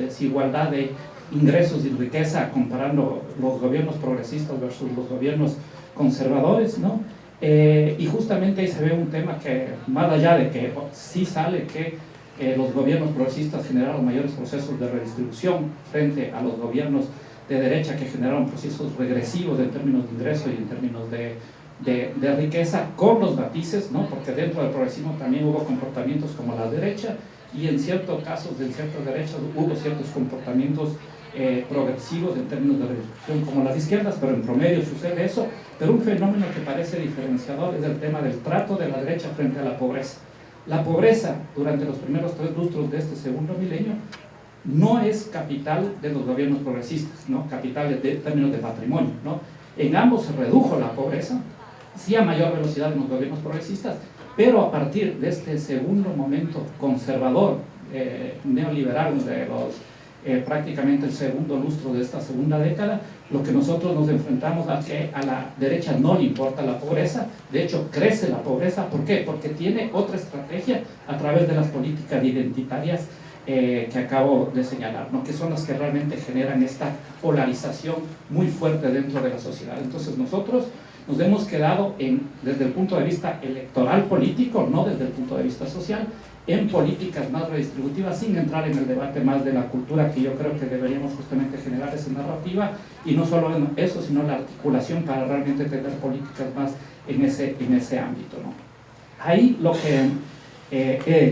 desigualdad de ingresos y riqueza, comparando los gobiernos progresistas versus los gobiernos conservadores, ¿no? Y justamente ahí se ve un tema que, más allá de que sí sale que los gobiernos progresistas generaron mayores procesos de redistribución frente a los gobiernos de derecha que generaron procesos regresivos en términos de ingreso y en términos de riqueza, con los matices, ¿no? Porque dentro del progresismo también hubo comportamientos como la derecha y en ciertos casos de ciertas derechas hubo ciertos comportamientos progresivos en términos de redistribución como las izquierdas, pero en promedio sucede eso. Pero un fenómeno que parece diferenciador es el tema del trato de la derecha frente a la pobreza. La pobreza durante los primeros 3 lustros de este segundo milenio no es capital de los gobiernos progresistas, ¿no? Capital en términos de patrimonio, ¿no? En ambos se redujo la pobreza, sí a mayor velocidad en los gobiernos progresistas, pero a partir de este segundo momento conservador, neoliberal, de los, prácticamente el segundo lustro de esta segunda década, lo que nosotros nos enfrentamos a que a la derecha no le importa la pobreza, de hecho crece la pobreza. ¿Por qué? Porque tiene otra estrategia a través de las políticas identitarias que acabo de señalar, ¿no? Que son las que realmente generan esta polarización muy fuerte dentro de la sociedad. Entonces nosotros nos hemos quedado desde el punto de vista electoral político, no desde el punto de vista social, en políticas más redistributivas, sin entrar en el debate más de la cultura, que yo creo que deberíamos justamente generar esa narrativa, y no solo en eso, sino la articulación para realmente tener políticas más en ese ámbito, ¿no? Ahí lo que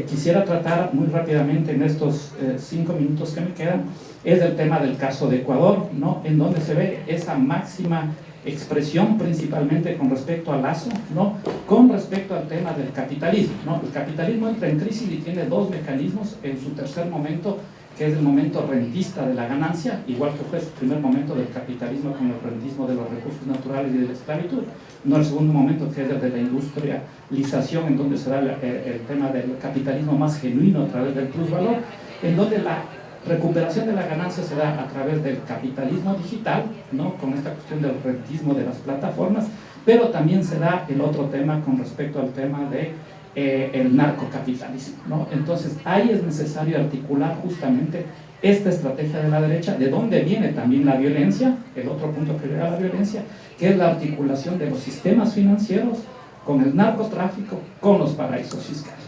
quisiera tratar muy rápidamente en estos 5 minutos que me quedan es el tema del caso de Ecuador, ¿no? En donde se ve esa máxima expresión principalmente con respecto a Lazo, ¿no? Con respecto al tema del capitalismo, ¿no? El capitalismo entra en crisis y tiene 2 mecanismos en su tercer momento, que es el momento rentista de la ganancia, igual que fue su primer momento del capitalismo con el rentismo de los recursos naturales y de la esclavitud, no el segundo momento, que es el de la industrialización, en donde se da el tema del capitalismo más genuino a través del plusvalor, en donde la recuperación de la ganancia se da a través del capitalismo digital, ¿no? Con esta cuestión del rentismo de las plataformas, pero también se da el otro tema con respecto al tema de el narcocapitalismo, ¿no? Entonces ahí es necesario articular justamente esta estrategia de la derecha, de dónde viene también la violencia, el otro punto que llega a la violencia, que es la articulación de los sistemas financieros con el narcotráfico, con los paraísos fiscales,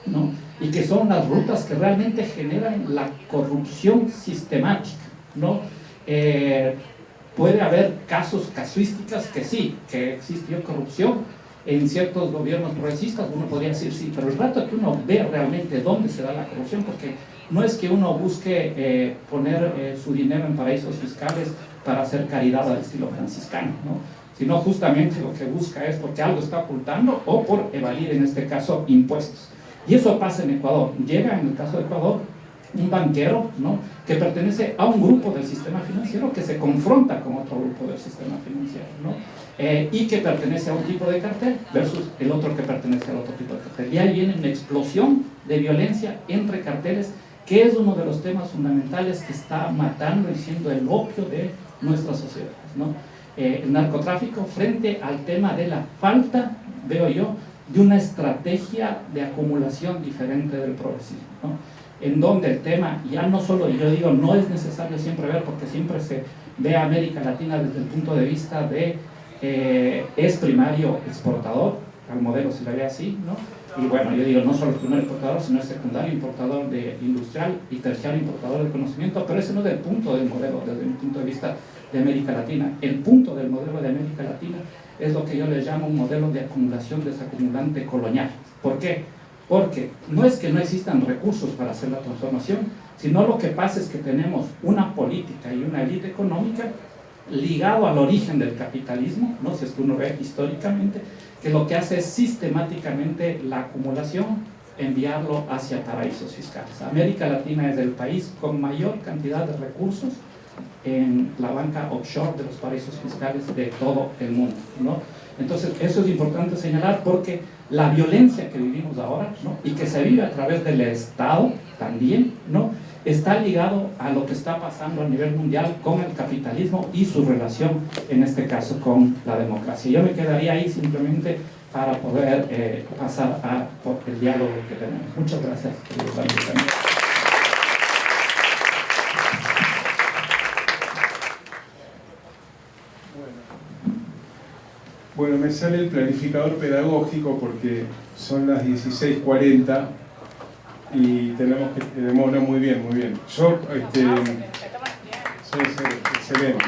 ¿no? Y que son las rutas que realmente generan la corrupción sistemática, ¿no? Puede haber casuísticas que sí, que existió corrupción en ciertos gobiernos progresistas, uno podría decir sí, pero el rato que uno ve realmente dónde se da la corrupción, porque no es que uno busque poner su dinero en paraísos fiscales para hacer caridad al estilo franciscano, ¿no? Sino justamente lo que busca es porque algo está ocultando o por evadir, en este caso, impuestos. Y eso pasa en Ecuador. Llega, en el caso de Ecuador, un banquero, ¿no? Que pertenece a un grupo del sistema financiero que se confronta con otro grupo del sistema financiero, ¿no? Y que pertenece a un tipo de cartel versus el otro que pertenece al otro tipo de cartel. Y ahí viene una explosión de violencia entre carteles, que es uno de los temas fundamentales que está matando y siendo el opio de nuestras sociedades, ¿no? El narcotráfico frente al tema de la falta, veo yo, de una estrategia de acumulación diferente del progresismo, ¿no? En donde el tema, ya no solo, yo digo, no es necesario siempre ver, porque siempre se ve a América Latina desde el punto de vista de es primario exportador, al modelo se le ve así, ¿no? Y bueno, yo digo, no solo el primer importador, sino el secundario importador de industrial y terciario importador de conocimiento, pero ese no es el punto del modelo desde mi punto de vista de América Latina. El punto del modelo de América Latina es lo que yo le llamo un modelo de acumulación desacumulante colonial. ¿Por qué? Porque no es que no existan recursos para hacer la transformación, sino lo que pasa es que tenemos una política y una élite económica ligado al origen del capitalismo, ¿no? Si es que uno ve históricamente, que lo que hace es sistemáticamente la acumulación, enviarlo hacia paraísos fiscales. América Latina es el país con mayor cantidad de recursos en la banca offshore de los paraísos fiscales de todo el mundo, ¿no? Entonces eso es importante señalar, porque la violencia que vivimos ahora, ¿no? Y que se vive a través del Estado también, ¿no? Está ligado a lo que está pasando a nivel mundial con el capitalismo y su relación, en este caso, con la democracia. Yo me quedaría ahí simplemente para poder pasar por el diálogo que tenemos. Muchas gracias, queridos amigos. Bueno, me sale el planificador pedagógico porque son las 16:40 y tenemos que demorar muy bien, muy bien. Soy excelente.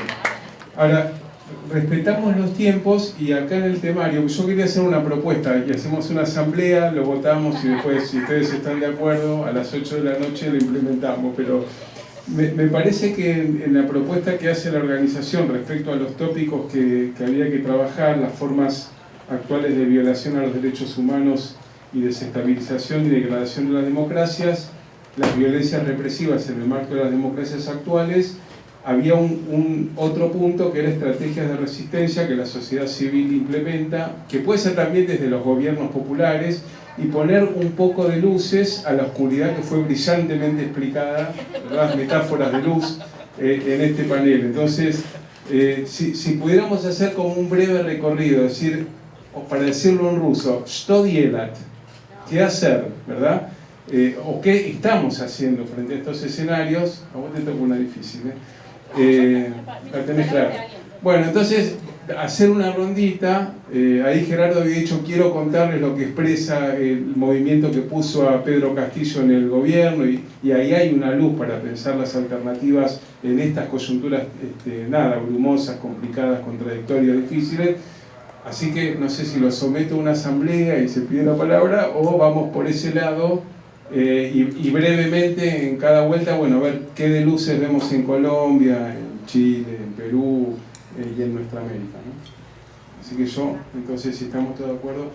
Ahora, respetamos los tiempos y acá en el temario, yo quería hacer una propuesta y hacemos una asamblea, lo votamos y después, si ustedes están de acuerdo, a las 8 de la noche lo implementamos, pero Me parece que en la propuesta que hace la organización respecto a los tópicos que había que trabajar, las formas actuales de violación a los derechos humanos y desestabilización y degradación de las democracias, las violencias represivas en el marco de las democracias actuales, había otro punto que era estrategias de resistencia que la sociedad civil implementa, que puede ser también desde los gobiernos populares, y poner un poco de luces a la oscuridad que fue brillantemente explicada, las metáforas de luz en este panel. Entonces, si pudiéramos hacer como un breve recorrido, decir, o para decirlo en ruso, что делать, qué hacer, ¿verdad? O qué estamos haciendo frente a estos escenarios. A vos te toca una difícil, la tenés clara. Bueno, entonces, hacer una rondita. Ahí Gerardo había dicho, quiero contarles lo que expresa el movimiento que puso a Pedro Castillo en el gobierno, y ahí hay una luz para pensar las alternativas en estas coyunturas nada, brumosas, complicadas, contradictorias, difíciles. Así que no sé si lo someto a una asamblea y se pide la palabra, o vamos por ese lado, y brevemente en cada vuelta, bueno, a ver qué de luces vemos en Colombia, en Chile, en Perú, y en nuestra América, ¿no? Así que entonces, si estamos todos de acuerdo,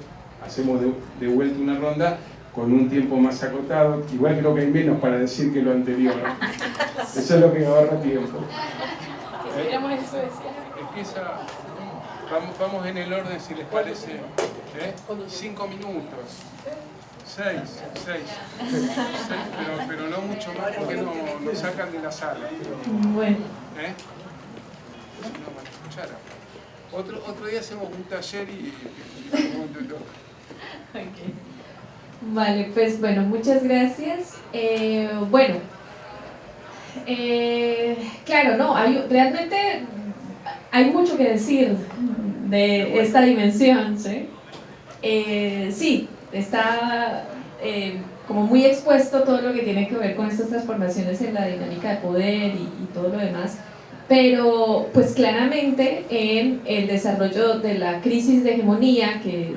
hacemos de vuelta una ronda con un tiempo más acotado. Igual creo que hay menos para decir que lo anterior, ¿no? Eso es lo que ahorra tiempo. Empieza, vamos en el orden, si les parece. 5 minutos. 6, pero no mucho más, porque nos sacan de la sala. Bueno. Otro día hacemos un taller y Okay. Vale, pues bueno, muchas gracias. Claro, no, realmente hay mucho que decir de esta dimensión, ¿sí? Sí, está como muy expuesto todo lo que tiene que ver con estas transformaciones en la dinámica de poder y todo lo demás. Pero pues claramente en el desarrollo de la crisis de hegemonía que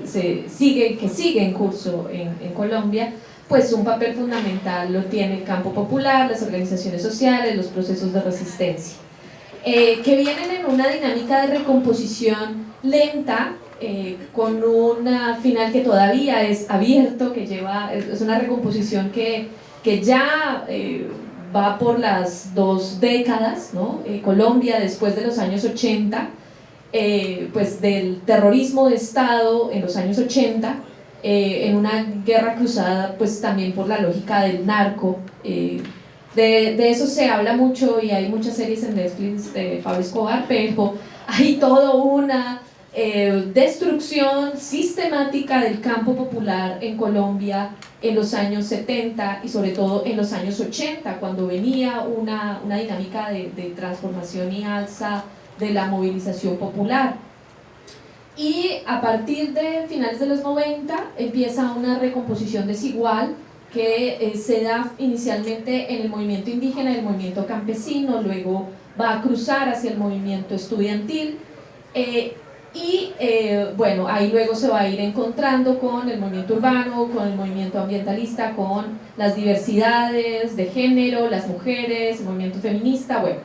sigue en curso en Colombia, pues un papel fundamental lo tiene el campo popular, las organizaciones sociales, los procesos de resistencia, que vienen en una dinámica de recomposición lenta, con una final que todavía es abierto, es una recomposición que ya va por las 2 décadas, ¿no? Colombia, después de los años 80, pues del terrorismo de Estado en los años 80, en una guerra cruzada pues también por la lógica del narco. De eso se habla mucho y hay muchas series en Netflix de Pablo Escobar, pero hay toda una destrucción sistemática del campo popular en Colombia en los años 70 y sobre todo en los años 80, cuando venía una dinámica de transformación y alza de la movilización popular. Y a partir de finales de los 90 empieza una recomposición desigual que se da inicialmente en el movimiento indígena y el movimiento campesino, luego va a cruzar hacia el movimiento estudiantil, bueno, ahí luego se va a ir encontrando con el movimiento urbano, con el movimiento ambientalista, con las diversidades de género, las mujeres, el movimiento feminista. Bueno,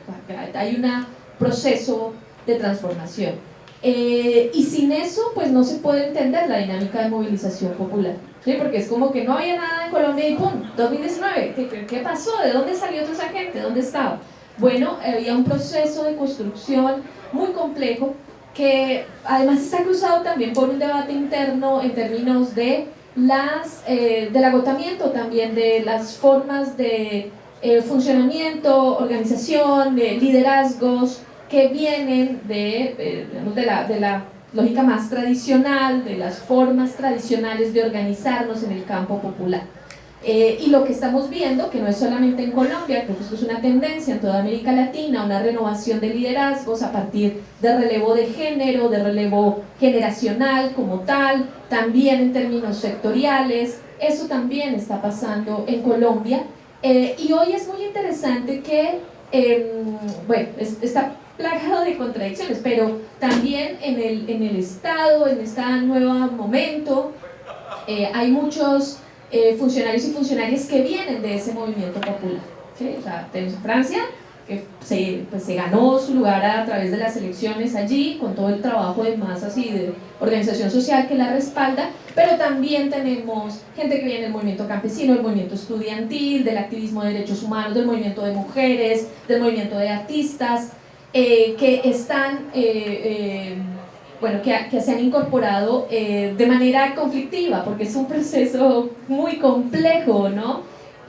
hay un proceso de transformación. Y sin eso, pues no se puede entender la dinámica de movilización popular, ¿sí? Porque es como que no había nada en Colombia y ¡pum! 2019, ¿qué pasó? ¿De dónde salió toda esa gente? ¿Dónde estaba? Bueno, había un proceso de construcción muy complejo, que además está cruzado también por un debate interno en términos de del agotamiento también de las formas de funcionamiento, organización, de liderazgos que vienen de la lógica más tradicional, de las formas tradicionales de organizarnos en el campo popular. Y lo que estamos viendo, que no es solamente en Colombia, creo que esto es una tendencia en toda América Latina, una renovación de liderazgos a partir de relevo de género, de relevo generacional como tal, también en términos sectoriales. Eso también está pasando en Colombia, y hoy es muy interesante que, bueno, está plagado de contradicciones, pero también en el Estado, en este nuevo momento, hay muchos funcionarios y funcionarias que vienen de ese movimiento popular, ¿sí? O sea, tenemos a Francia, que se ganó su lugar a través de las elecciones allí, con todo el trabajo de masas y de organización social que la respalda, pero también tenemos gente que viene del movimiento campesino, del movimiento estudiantil, del activismo de derechos humanos, del movimiento de mujeres, del movimiento de artistas, que están, bueno, que se han incorporado de manera conflictiva, porque es un proceso muy complejo, ¿no?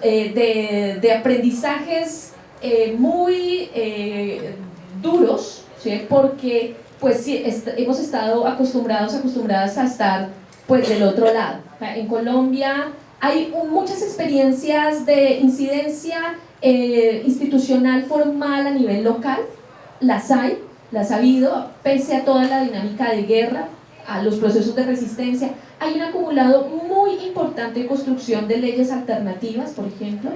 De aprendizajes muy duros, ¿sí? Porque pues sí, hemos estado acostumbradas a estar pues del otro lado. En Colombia hay muchas experiencias de incidencia institucional formal a nivel local, las ha habido, pese a toda la dinámica de guerra, a los procesos de resistencia. Hay un acumulado muy importante de construcción de leyes alternativas, por ejemplo.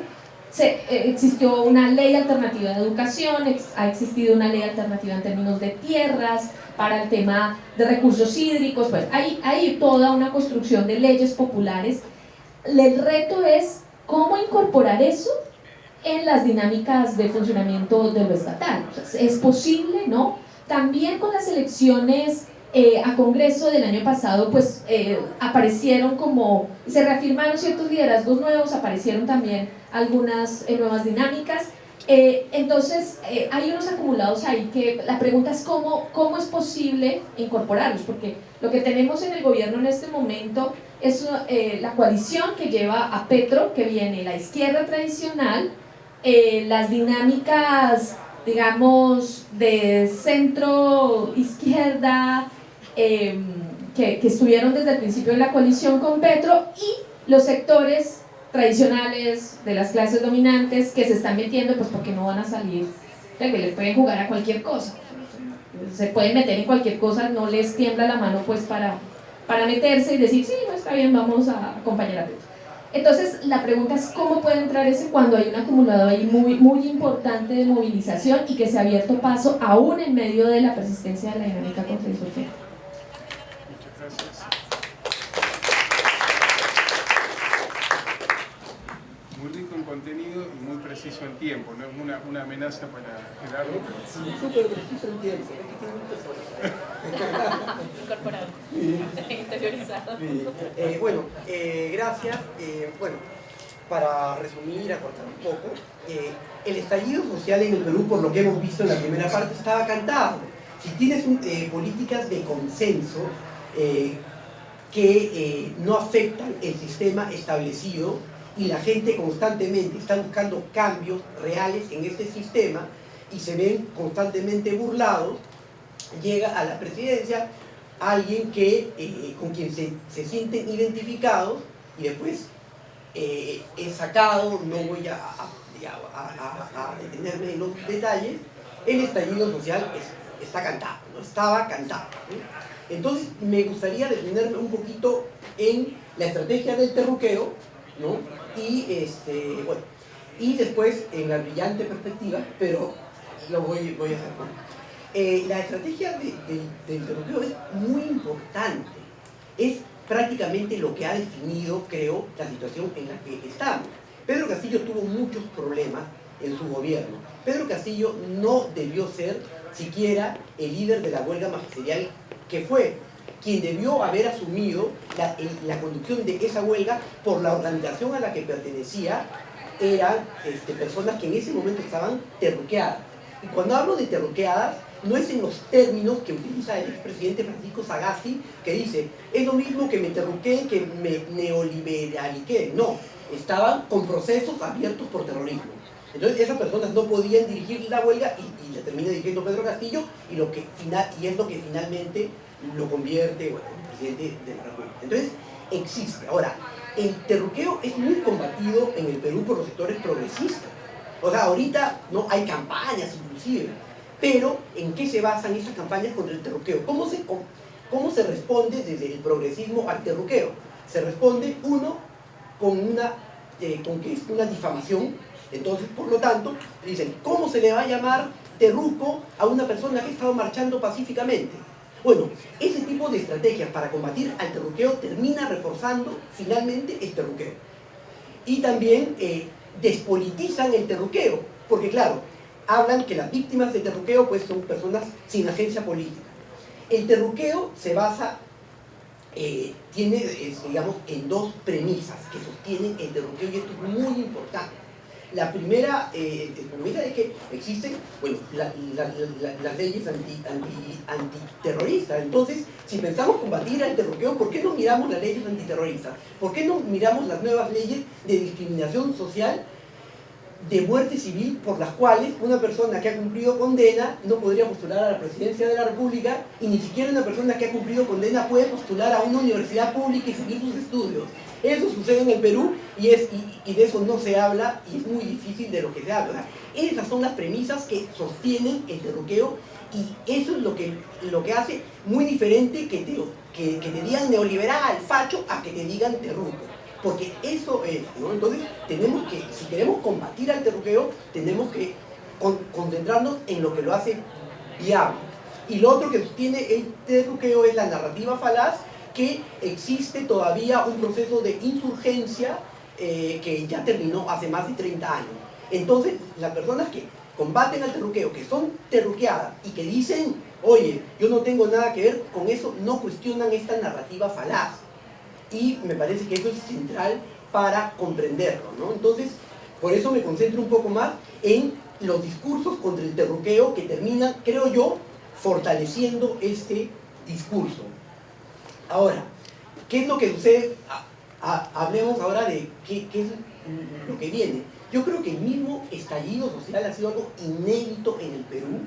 Existió una ley alternativa de educación, ha existido una ley alternativa en términos de tierras, para el tema de recursos hídricos, pues hay toda una construcción de leyes populares. El reto es cómo incorporar eso en las dinámicas de funcionamiento de lo estatal. O sea, es posible, ¿no? También con las elecciones a Congreso del año pasado, pues aparecieron como, se reafirmaron ciertos liderazgos nuevos, aparecieron también algunas nuevas dinámicas. Entonces hay unos acumulados ahí que la pregunta es cómo es posible incorporarlos, porque lo que tenemos en el gobierno en este momento es la coalición que lleva a Petro, que viene la izquierda tradicional, las dinámicas, digamos, de centro izquierda, que estuvieron desde el principio de la coalición con Petro, y los sectores tradicionales de las clases dominantes que se están metiendo, pues porque no van a salir, que les pueden jugar a cualquier cosa, se pueden meter en cualquier cosa, no les tiembla la mano pues para meterse y decir, sí, no está bien, vamos a acompañar a Petro. Entonces la pregunta es cómo puede entrar ese cuando hay un acumulado ahí muy importante de movilización y que se ha abierto paso aún en medio de la persistencia de la dinámica contrainsurgente. Muchas gracias. Muy rico en contenido y muy preciso en tiempo, no es una amenaza para Gerardo. Súper preciso en tiempo. Incorporado, interiorizado. Bueno, gracias. Bueno, para resumir, acortar un poco, el estallido social en el Perú, por lo que hemos visto en la primera parte, estaba cantado. Si tienes políticas de consenso que no afectan el sistema establecido y la gente constantemente está buscando cambios reales en este sistema y se ven constantemente burlados, llega a la presidencia alguien con quien se sienten identificados y después es sacado, no voy a detenerme en los detalles, el estallido social está cantado, no estaba cantado, ¿no? Entonces me gustaría detenerme un poquito en la estrategia del terruqueo, ¿no? Bueno, y después en la brillante perspectiva, pero lo voy a hacer. La estrategia del terruqueo es muy importante, es prácticamente lo que ha definido, creo, la situación en la que estamos. Pedro Castillo tuvo muchos problemas en su gobierno. Pedro Castillo no debió ser siquiera el líder de la huelga magisterial que fue, quien debió haber asumido la conducción de esa huelga por la organización a la que pertenecía, eran personas que en ese momento estaban terruqueadas. Y cuando hablo de terruqueadas, no es en los términos que utiliza el expresidente Francisco Sagasti, que dice, es lo mismo que me terruqueen que me neoliberaliceen. No, estaban con procesos abiertos por terrorismo. Entonces esas personas no podían dirigir la huelga y la termina dirigiendo Pedro Castillo y es lo que finalmente lo convierte en presidente de la República. Entonces existe. Ahora, el terruqueo es muy combatido en el Perú por los sectores progresistas. O sea, ahorita no hay campañas inclusive, pero ¿en qué se basan esas campañas contra el terruqueo? ¿Cómo se responde desde el progresismo al terruqueo? Se responde, uno, con que es una difamación. Entonces, por lo tanto, dicen, ¿cómo se le va a llamar terruco a una persona que ha estado marchando pacíficamente? Bueno, ese tipo de estrategias para combatir al terruqueo termina reforzando finalmente el terruqueo. Y también despolitizan el terruqueo, porque claro, hablan que las víctimas del terruqueo pues son personas sin agencia política. El terruqueo se basa, digamos, en dos premisas que sostienen el terruqueo, y esto es muy importante. La primera premisa es que existen, bueno, las leyes antiterroristas. Entonces, si pensamos combatir al terruqueo, ¿por qué no miramos las leyes antiterroristas? ¿Por qué no miramos las nuevas leyes de discriminación social, de muerte civil, por las cuales una persona que ha cumplido condena no podría postular a la presidencia de la República, y ni siquiera una persona que ha cumplido condena puede postular a una universidad pública y seguir sus estudios? Eso sucede en el Perú y de eso no se habla, y es muy difícil de lo que se habla. O sea, esas son las premisas que sostienen el terruqueo, y eso es lo que hace muy diferente que te digan neoliberal, facho, a que te digan terruco. Porque eso es, ¿no? Entonces, tenemos que, si queremos combatir al terruqueo, tenemos que concentrarnos en lo que lo hace viable. Y lo otro que sostiene el terruqueo es la narrativa falaz, que existe todavía un proceso de insurgencia que ya terminó hace más de 30 años. Entonces, las personas que combaten al terruqueo, que son terruqueadas y que dicen, oye, yo no tengo nada que ver con eso, no cuestionan esta narrativa falaz. Y me parece que eso es central para comprenderlo, ¿no? Entonces, por eso me concentro un poco más en los discursos contra el terruqueo que terminan, creo yo, fortaleciendo este discurso. Ahora, ¿qué es lo que sucede? Hablemos ahora de qué es lo que viene. Yo creo que el mismo estallido social ha sido algo inédito en el Perú.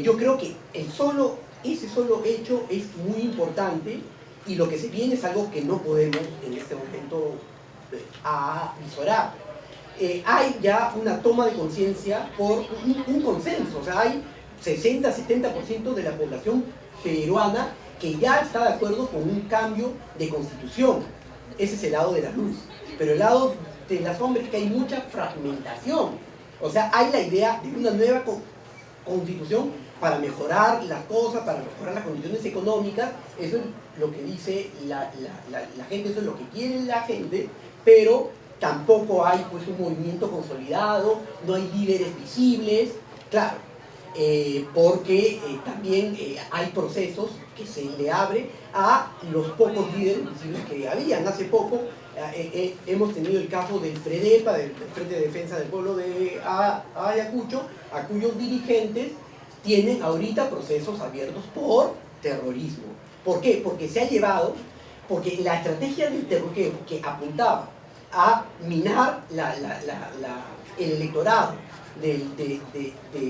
Yo creo que ese solo hecho es muy importante, y lo que se viene es algo que no podemos en este momento avisorar. Hay ya una toma de conciencia por un consenso, o sea, hay 60-70% de la población peruana que ya está de acuerdo con un cambio de constitución. Ese es el lado de la luz. Pero el lado de las sombras es que hay mucha fragmentación. O sea, hay la idea de una nueva constitución para mejorar las cosas, para mejorar las condiciones económicas. Eso es lo que dice la gente, eso es lo que quiere la gente, pero tampoco hay pues un movimiento consolidado, no hay líderes visibles, claro, porque también hay procesos que se le abre a los pocos líderes visibles que habían. Hace poco hemos tenido el caso del FREDEPA, del Frente de Defensa del Pueblo de Ayacucho, a cuyos dirigentes tienen ahorita procesos abiertos por terrorismo. ¿Por qué? Porque se ha llevado, porque la estrategia del terruqueo, que apuntaba a minar el electorado de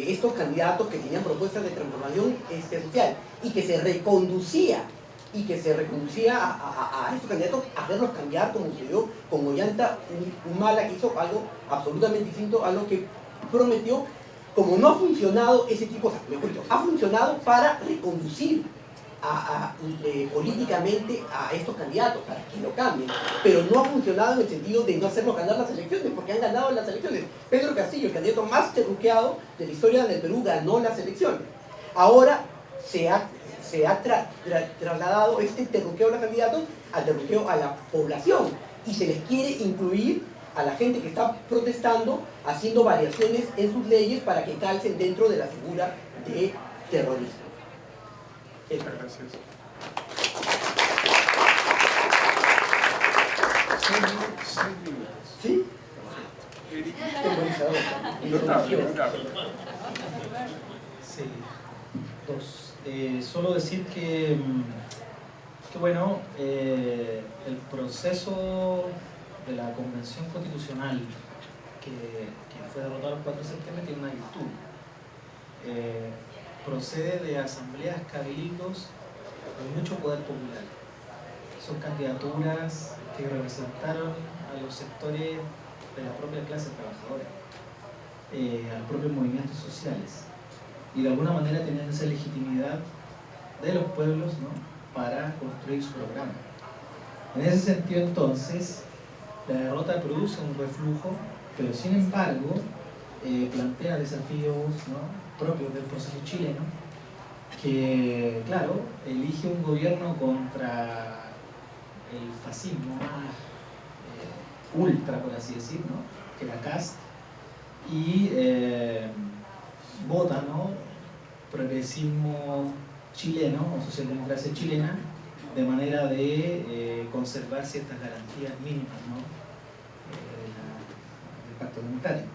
estos candidatos que tenían propuestas de transformación social, y que se reconducía a estos candidatos a hacerlos cambiar, como sucedió con Ollanta Humala, que hizo algo absolutamente distinto a lo que prometió. Como no ha funcionado ese tipo, ha funcionado para reconducir políticamente a estos candidatos, para que lo cambien, pero no ha funcionado en el sentido de no hacerlos ganar las elecciones, porque han ganado las elecciones. Pedro Castillo, el candidato más terruqueado de la historia del Perú, ganó las elecciones. Ahora se ha trasladado este terruqueo a los candidatos al terruqueo a la población, y se les quiere incluir a la gente que está protestando, haciendo variaciones en sus leyes para que calcen dentro de la figura de terrorismo. Muchas gracias. ¿Sí? Eric. Notable. Sí, dos. Solo decir que bueno, el proceso de la Convención Constitucional que fue derrotada el 4 de septiembre tiene una virtud. Procede de asambleas, cabildos con mucho poder popular. Son candidaturas que representaron a los sectores de la propia clase trabajadora, a los propios movimientos sociales, y de alguna manera tenían esa legitimidad de los pueblos, ¿no?, para construir su programa. En ese sentido, entonces, la derrota produce un reflujo, pero sin embargo plantea desafíos, ¿no?, propios del proceso chileno, que, claro, elige un gobierno contra el fascismo más ultra, por así decir, ¿no?, que era Kast, y vota, ¿no?, progresismo chileno o socialdemocracia chilena, de manera de conservar ciertas garantías mínimas, ¿no?, del pacto democrático.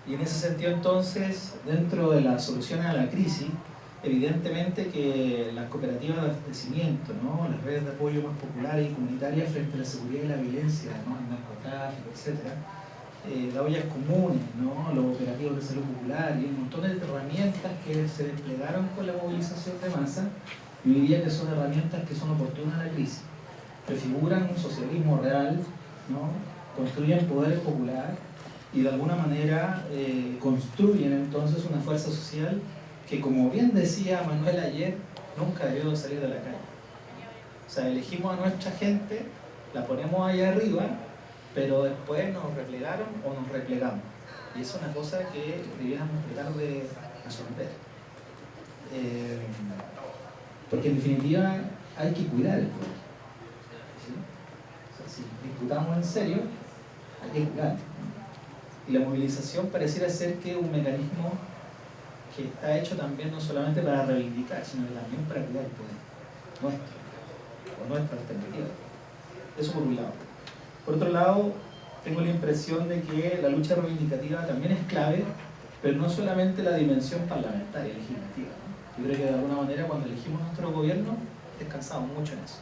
Y en ese sentido, entonces, dentro de las soluciones a la crisis, evidentemente que las cooperativas de abastecimiento, ¿no?, las redes de apoyo más populares y comunitarias frente a la seguridad y la violencia, ¿no?, el narcotráfico, etc., las ollas comunes, ¿no?, los operativos de salud popular y un montón de herramientas que se desplegaron con la movilización de masa, yo diría que son herramientas que son oportunas a la crisis, prefiguran un socialismo real, ¿no?, construyen poder popular y de alguna manera construyen entonces una fuerza social que, como bien decía Manuel ayer, nunca debió de salir de la calle. O sea, elegimos a nuestra gente, la ponemos ahí arriba, pero después nos replegaron o nos replegamos. Y es una cosa que debiéramos tratar de resolver. Porque en definitiva hay que cuidar el poder, ¿sí? O sea, si disputamos en serio, hay que cuidar. Y la movilización pareciera ser que un mecanismo que está hecho también no solamente para reivindicar, sino también para cuidar el poder nuestro, o nuestra alternativa. Eso por un lado. Por otro lado, tengo la impresión de que la lucha reivindicativa también es clave, pero no solamente la dimensión parlamentaria, legislativa, ¿no? Yo creo que de alguna manera cuando elegimos nuestro gobierno descansamos mucho en eso.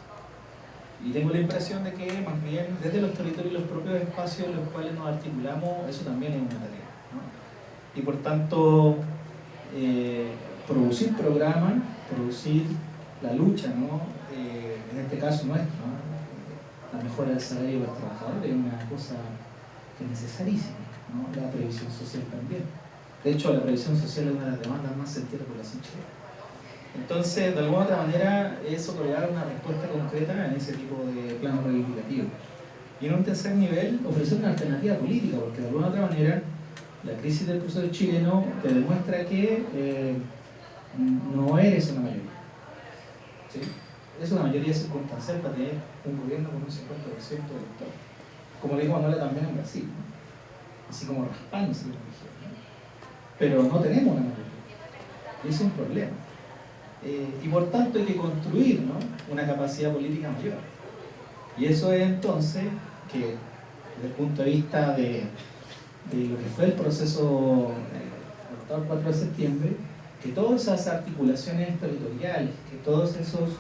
Y tengo la impresión de que más bien desde los territorios y los propios espacios en los cuales nos articulamos, eso también es una tarea, ¿no? Y por tanto, producir programas, producir la lucha, ¿no?, en este caso nuestro, ¿no?, la mejora del salario de los trabajadores es una cosa que es necesarísima, ¿no?, la previsión social también. De hecho, la previsión social es una de las demandas más sentidas de la población chilena. Entonces, de alguna otra manera, es otorgar una respuesta concreta en ese tipo de plano reivindicativo. Y en un tercer nivel, ofrecer una alternativa política, porque de alguna otra manera, la crisis del proceso chileno te demuestra que no eres una mayoría, ¿sí? Es una mayoría circunstancial para tener un gobierno con un 50% de electores. Como dijo Manuela también en Brasil, ¿no?, así como raspándose la religión, ¿no? Pero no tenemos una mayoría. Y es un problema. Y por tanto hay que construir, ¿no?, una capacidad política mayor. Y eso es entonces que, desde el punto de vista de lo que fue el proceso del 4 de septiembre, que todas esas articulaciones territoriales, que todos esos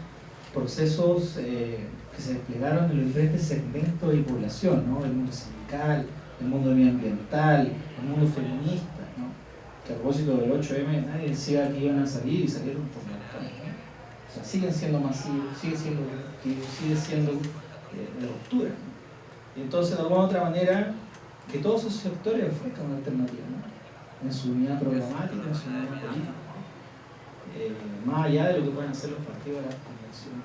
procesos que se desplegaron en los diferentes segmentos de población, ¿no?, el mundo sindical, el mundo medioambiental, el mundo feminista, ¿no?, que a propósito del 8M nadie decía que iban a salir y salieron por montones, ¿no? O sea, siguen siendo masivos, sigue siendo de ruptura, ¿no? Y entonces, de alguna u otra manera, que todos esos sectores ofrezcan una alternativa, ¿no?, en su unidad programática, en su unidad política, ¿no?, más allá de lo que pueden hacer los partidos de la convención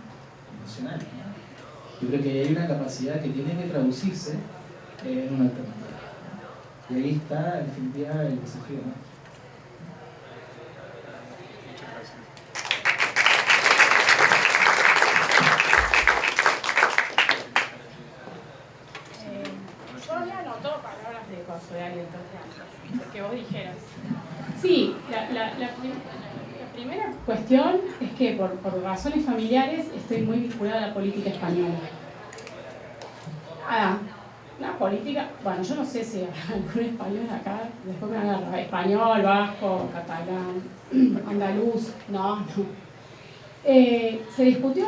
nacional, ¿no? Yo creo que hay una capacidad que tiene que traducirse en una alternativa, ¿no? Y ahí está, en definitiva, el desafío, ¿no? Que vos dijeras. Sí, la primera cuestión es que por razones familiares estoy muy vinculada a la política española. La política, bueno, yo no sé si algún español acá, después me agarra, español, vasco, catalán, andaluz, no. Se discutió,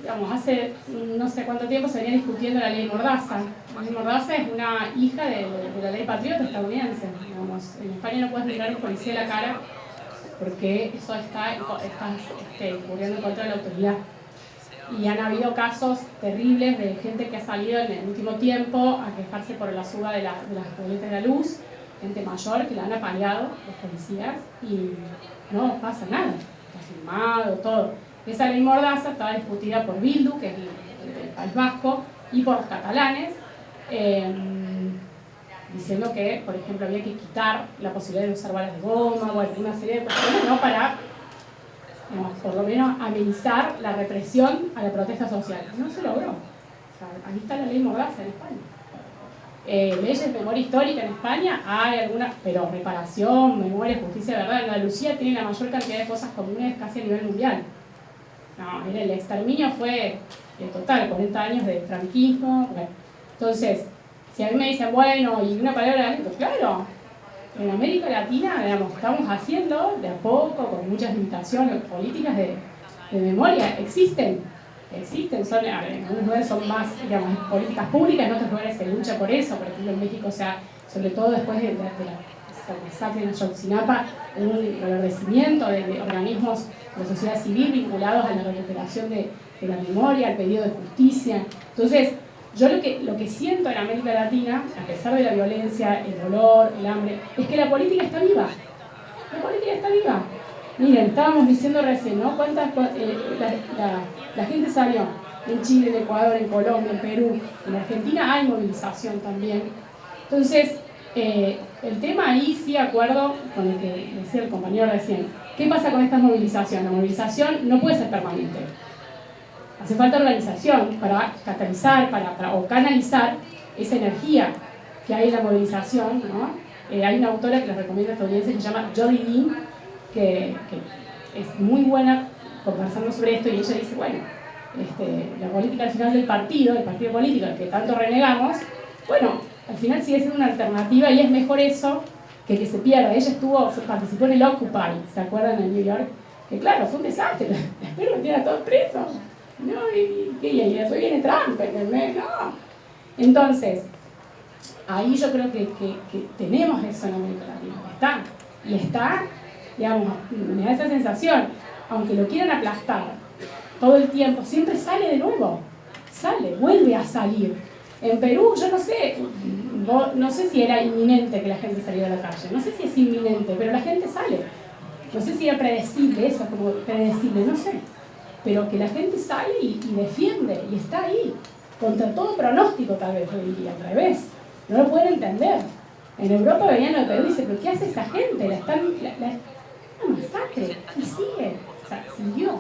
digamos, hace no sé cuánto tiempo se venía discutiendo la ley Mordaza. La ley Mordaza es una hija de la ley patriota estadounidense. Digamos, en España no puedes mirar a un policía a la cara porque eso está incurriendo en contra de la autoridad. Y han habido casos terribles de gente que ha salido en el último tiempo a quejarse por la suba de las boletas de la luz, gente mayor que la han apaleado los policías y no pasa nada. Filmado, todo. Esa ley Mordaza estaba discutida por Bildu, que es el País Vasco, y por los catalanes, diciendo que, por ejemplo, había que quitar la posibilidad de usar balas de goma o alguna serie de cuestiones, ¿no?, para, digamos, por lo menos amenizar la represión a la protesta social. No se logró. O sea, ahí está la ley Mordaza en España. leyes de memoria histórica en España, hay algunas, pero reparación, memoria, justicia, verdad. Andalucía tiene la mayor cantidad de cosas comunes casi a nivel mundial. No, el exterminio fue total, 40 años de franquismo. Bueno. Entonces, si a mí me dicen, bueno, y una palabra, pues claro, en América Latina, digamos, estamos haciendo de a poco, con muchas limitaciones políticas de memoria, existen, son, en algunos lugares son más, digamos, políticas públicas, en otros lugares se lucha por eso. Por ejemplo, en México, o sea, sobre todo después de la masacre en Ayotzinapa, un reverdecimiento de organismos de la sociedad civil vinculados a la recuperación de la memoria, al pedido de justicia. Entonces, yo lo que siento en América Latina, a pesar de la violencia, el dolor, el hambre, es que la política está viva. La política está viva. Miren, estábamos diciendo recién, ¿no? La gente salió en Chile, en Ecuador, en Colombia, en Perú, en Argentina hay movilización también. Entonces, el tema ahí sí acuerdo con el que decía el compañero recién. ¿Qué pasa con esta movilización? La movilización no puede ser permanente. Hace falta organización para catalizar o canalizar esa energía que hay en la movilización, ¿no? Hay una autora que les recomiendo estadounidense que se llama Jodie Dean, que es muy buena conversando sobre esto, y ella dice, bueno, la política al final del partido, el partido político al que tanto renegamos, bueno, al final sigue siendo una alternativa y es mejor eso que se pierda. Ella participó en el Occupy, ¿se acuerdan? En New York, que claro, fue un desastre, después metieron a todos presos. No, y después viene Trump, ¿entendés? No. Entonces, ahí yo creo que tenemos eso en América Latina, está, digamos, me da esa sensación, aunque lo quieran aplastar todo el tiempo, siempre sale de nuevo, vuelve a salir. En Perú, yo no sé si era inminente que la gente saliera a la calle, no sé si es inminente, pero la gente sale. No sé si era predecible, eso es como predecible, no sé. Pero que la gente sale y defiende, y está ahí, contra todo pronóstico tal vez, yo diría, al revés. No lo pueden entender. En Europa venían al Perú y dicen, ¿pero qué hace esa gente? Una masacre, y sigue, o sea, siguió,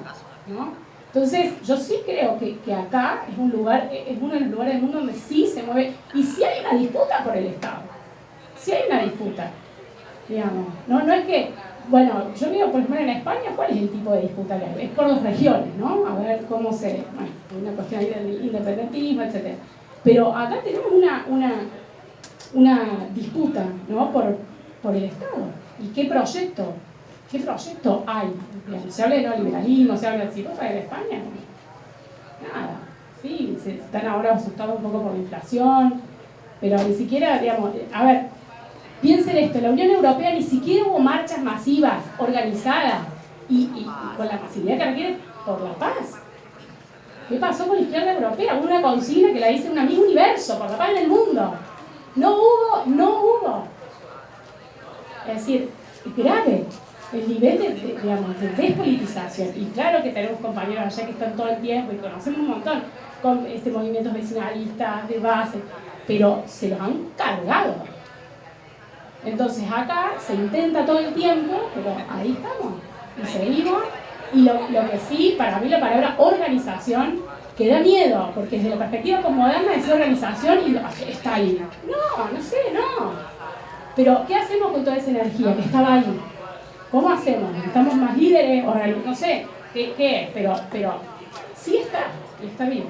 ¿no? Entonces, yo sí creo que acá es uno de los lugares del mundo donde sí se mueve, y sí hay una disputa por el Estado, sí hay una disputa, digamos, no es que, bueno, yo veo, por ejemplo, en España, ¿cuál es el tipo de disputa que hay? Es por las regiones, ¿no? A ver cómo bueno, una cuestión ahí del independentismo, etc. Pero acá tenemos una disputa, ¿no? Por el Estado. ¿Y qué proyecto hay? Se habla de neoliberalismo, se habla de si en España, nada. Sí, se están ahora asustados un poco por la inflación, pero ni siquiera, digamos, a ver, piensen esto, la Unión Europea ni siquiera hubo marchas masivas, organizadas, y con la masividad que requiere por la paz. ¿Qué pasó con la izquierda europea? Hubo una consigna que la dice una misma universo, por la paz en el mundo. No hubo. Es decir, es grave el nivel de despolitización. Y claro que tenemos compañeros allá que están todo el tiempo y conocemos un montón con movimientos vecinalistas, de base, pero se los han cargado. Entonces acá se intenta todo el tiempo, pero ahí estamos, y seguimos, y lo que sí, para mí la palabra organización, que da miedo, porque desde la perspectiva postmoderna es organización y está ahí. No. Pero, ¿qué hacemos con toda esa energía que estaba ahí? ¿Cómo hacemos? ¿Necesitamos más líderes? No sé, ¿qué es? Pero sí está, y está bien.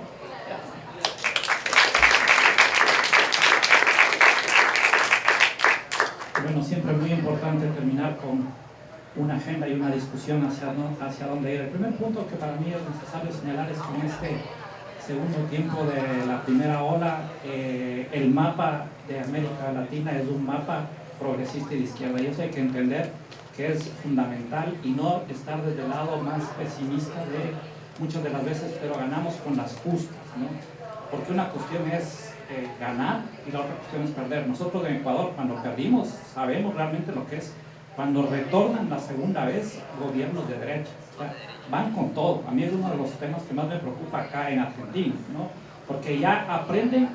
Bueno, siempre es muy importante terminar con una agenda y una discusión hacia dónde ir. El primer punto que para mí es necesario señalar es que en este segundo tiempo de la primera ola, el mapa de América Latina es un mapa progresista y de izquierda, y eso hay que entender que es fundamental y no estar desde el lado más pesimista de muchas de las veces, pero ganamos con las justas, ¿no? Porque una cuestión es ganar y la otra cuestión es perder. Nosotros en Ecuador, cuando perdimos, sabemos realmente lo que es cuando retornan la segunda vez gobiernos de derecha. O sea, van con todo. A mí es uno de los temas que más me preocupa acá en Argentina, ¿no? Porque ya aprenden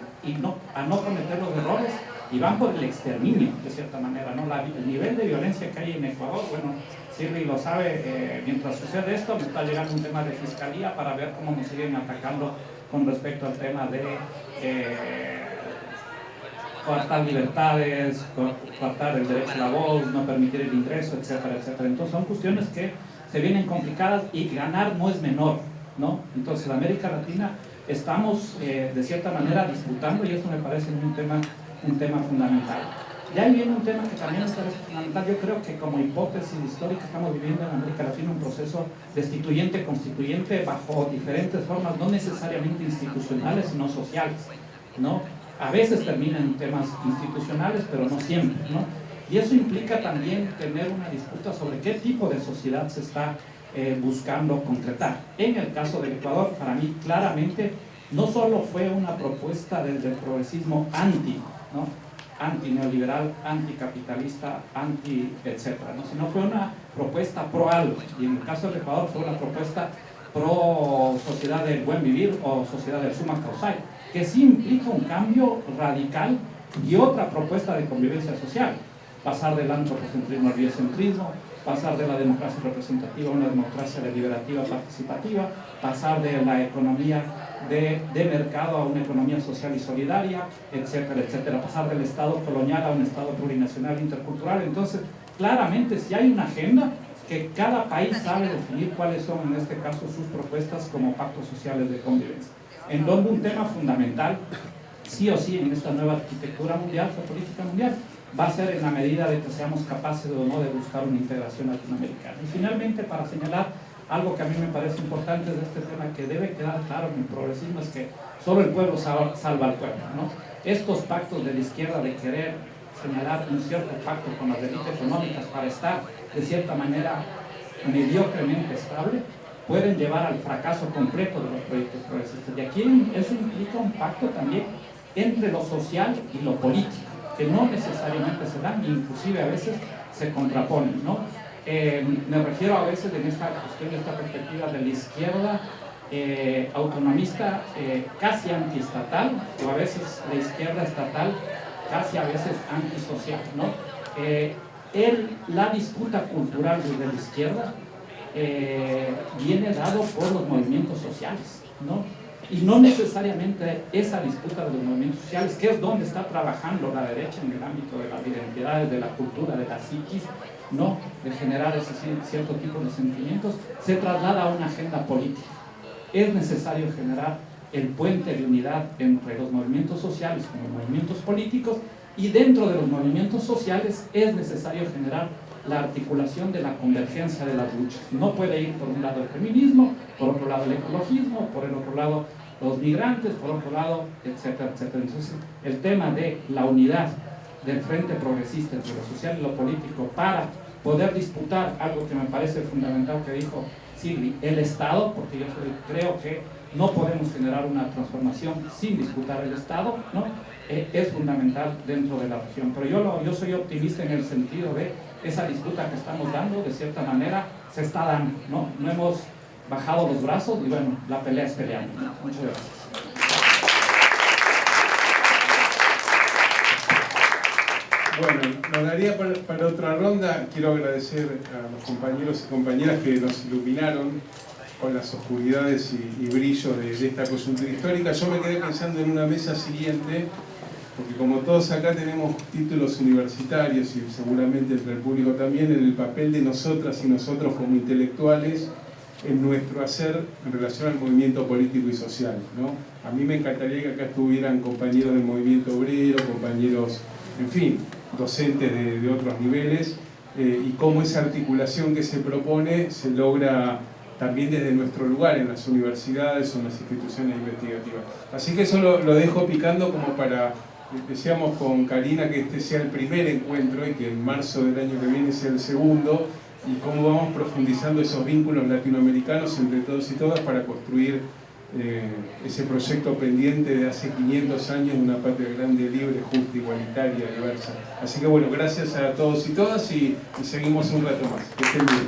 a no cometer los errores y van por el exterminio, de cierta manera, ¿no? El nivel de violencia que hay en Ecuador, bueno, Sirri lo sabe, mientras sucede esto me está llegando un tema de fiscalía para ver cómo nos siguen atacando con respecto al tema de coartar libertades, coartar el derecho a la voz, no permitir el ingreso, etcétera, etcétera. Entonces son cuestiones que se vienen complicadas y ganar no es menor, ¿no? Entonces en América Latina estamos de cierta manera disputando, y eso me parece un tema fundamental. Y ahí viene un tema que también me parece fundamental. Yo creo que como hipótesis histórica estamos viviendo en América Latina un proceso destituyente-constituyente bajo diferentes formas, no necesariamente institucionales, sino sociales, ¿no? A veces termina en temas institucionales, pero no siempre, ¿no? Y eso implica también tener una disputa sobre qué tipo de sociedad se está buscando concretar. En el caso del Ecuador, para mí claramente no solo fue una propuesta desde el progresismo anti-neoliberal, anticapitalista, etcétera, ¿no? Sino fue una propuesta pro algo, y en el caso del Ecuador fue una propuesta pro sociedad del buen vivir o sociedad del summa causale, que sí implica un cambio radical y otra propuesta de convivencia social, pasar del antropocentrismo al biocentrismo, pasar de la democracia representativa a una democracia deliberativa participativa, pasar de la economía de mercado a una economía social y solidaria, etcétera, etcétera, pasar del Estado colonial a un Estado plurinacional intercultural. Entonces, claramente si hay una agenda que cada país sabe definir cuáles son en este caso sus propuestas como pactos sociales de convivencia, en donde un tema fundamental, sí o sí, en esta nueva arquitectura mundial, geopolítica mundial, va a ser en la medida de que seamos capaces o no de buscar una integración latinoamericana. Y finalmente, para señalar algo que a mí me parece importante de este tema, que debe quedar claro en el progresismo, es que solo el pueblo salva al pueblo, ¿no? Estos pactos de la izquierda de querer señalar un cierto pacto con las élites económicas para estar de cierta manera mediocremente estable, pueden llevar al fracaso completo de los proyectos progresistas. Y aquí eso implica un pacto también entre lo social y lo político, que no necesariamente se dan, inclusive a veces se contraponen, ¿no? Me refiero a veces en esta cuestión, en esta perspectiva de la izquierda autonomista, casi antiestatal, o a veces la izquierda estatal, casi a veces antisocial, ¿no? La disputa cultural desde la izquierda viene dado por los movimientos sociales, ¿no? Y no necesariamente esa disputa de los movimientos sociales, que es donde está trabajando la derecha en el ámbito de las identidades, de la cultura, de la psiquis, ¿no? De generar ese cierto tipo de sentimientos, se traslada a una agenda política. Es necesario generar el puente de unidad entre los movimientos sociales como movimientos políticos, y dentro de los movimientos sociales es necesario generar la articulación de la convergencia de las luchas. No puede ir por un lado el feminismo, por otro lado el ecologismo, por el otro lado los migrantes, por otro lado, etcétera, etcétera. Entonces, el tema de la unidad del frente progresista entre lo social y lo político para poder disputar algo que me parece fundamental que dijo Silvi, el Estado, porque yo creo que no podemos generar una transformación sin disputar el Estado, ¿no? Es fundamental dentro de la región. Pero yo soy optimista en el sentido de esa disputa que estamos dando, de cierta manera, se está dando, ¿no? No hemos bajado los brazos y bueno, la pelea es peleando, ¿no? Muchas gracias. Bueno, nos daría para otra ronda. Quiero agradecer a los compañeros y compañeras que nos iluminaron con las oscuridades y brillo de esta coyuntura histórica. Yo me quedé pensando en una mesa siguiente, porque como todos acá tenemos títulos universitarios y seguramente entre el público también, en el papel de nosotras y nosotros como intelectuales en nuestro hacer en relación al movimiento político y social, ¿no? A mí me encantaría que acá estuvieran compañeros del movimiento obrero, compañeros, en fin, docentes de otros niveles, y cómo esa articulación que se propone se logra también desde nuestro lugar en las universidades o en las instituciones investigativas. Así que eso lo dejo picando como para, decíamos con Karina, que este sea el primer encuentro y que en marzo del año que viene sea el segundo, y cómo vamos profundizando esos vínculos latinoamericanos entre todos y todas para construir ese proyecto pendiente de hace 500 años de una patria grande, libre, justa, igualitaria, diversa. Así que bueno, gracias a todos y todas y seguimos un rato más. Que estén bien.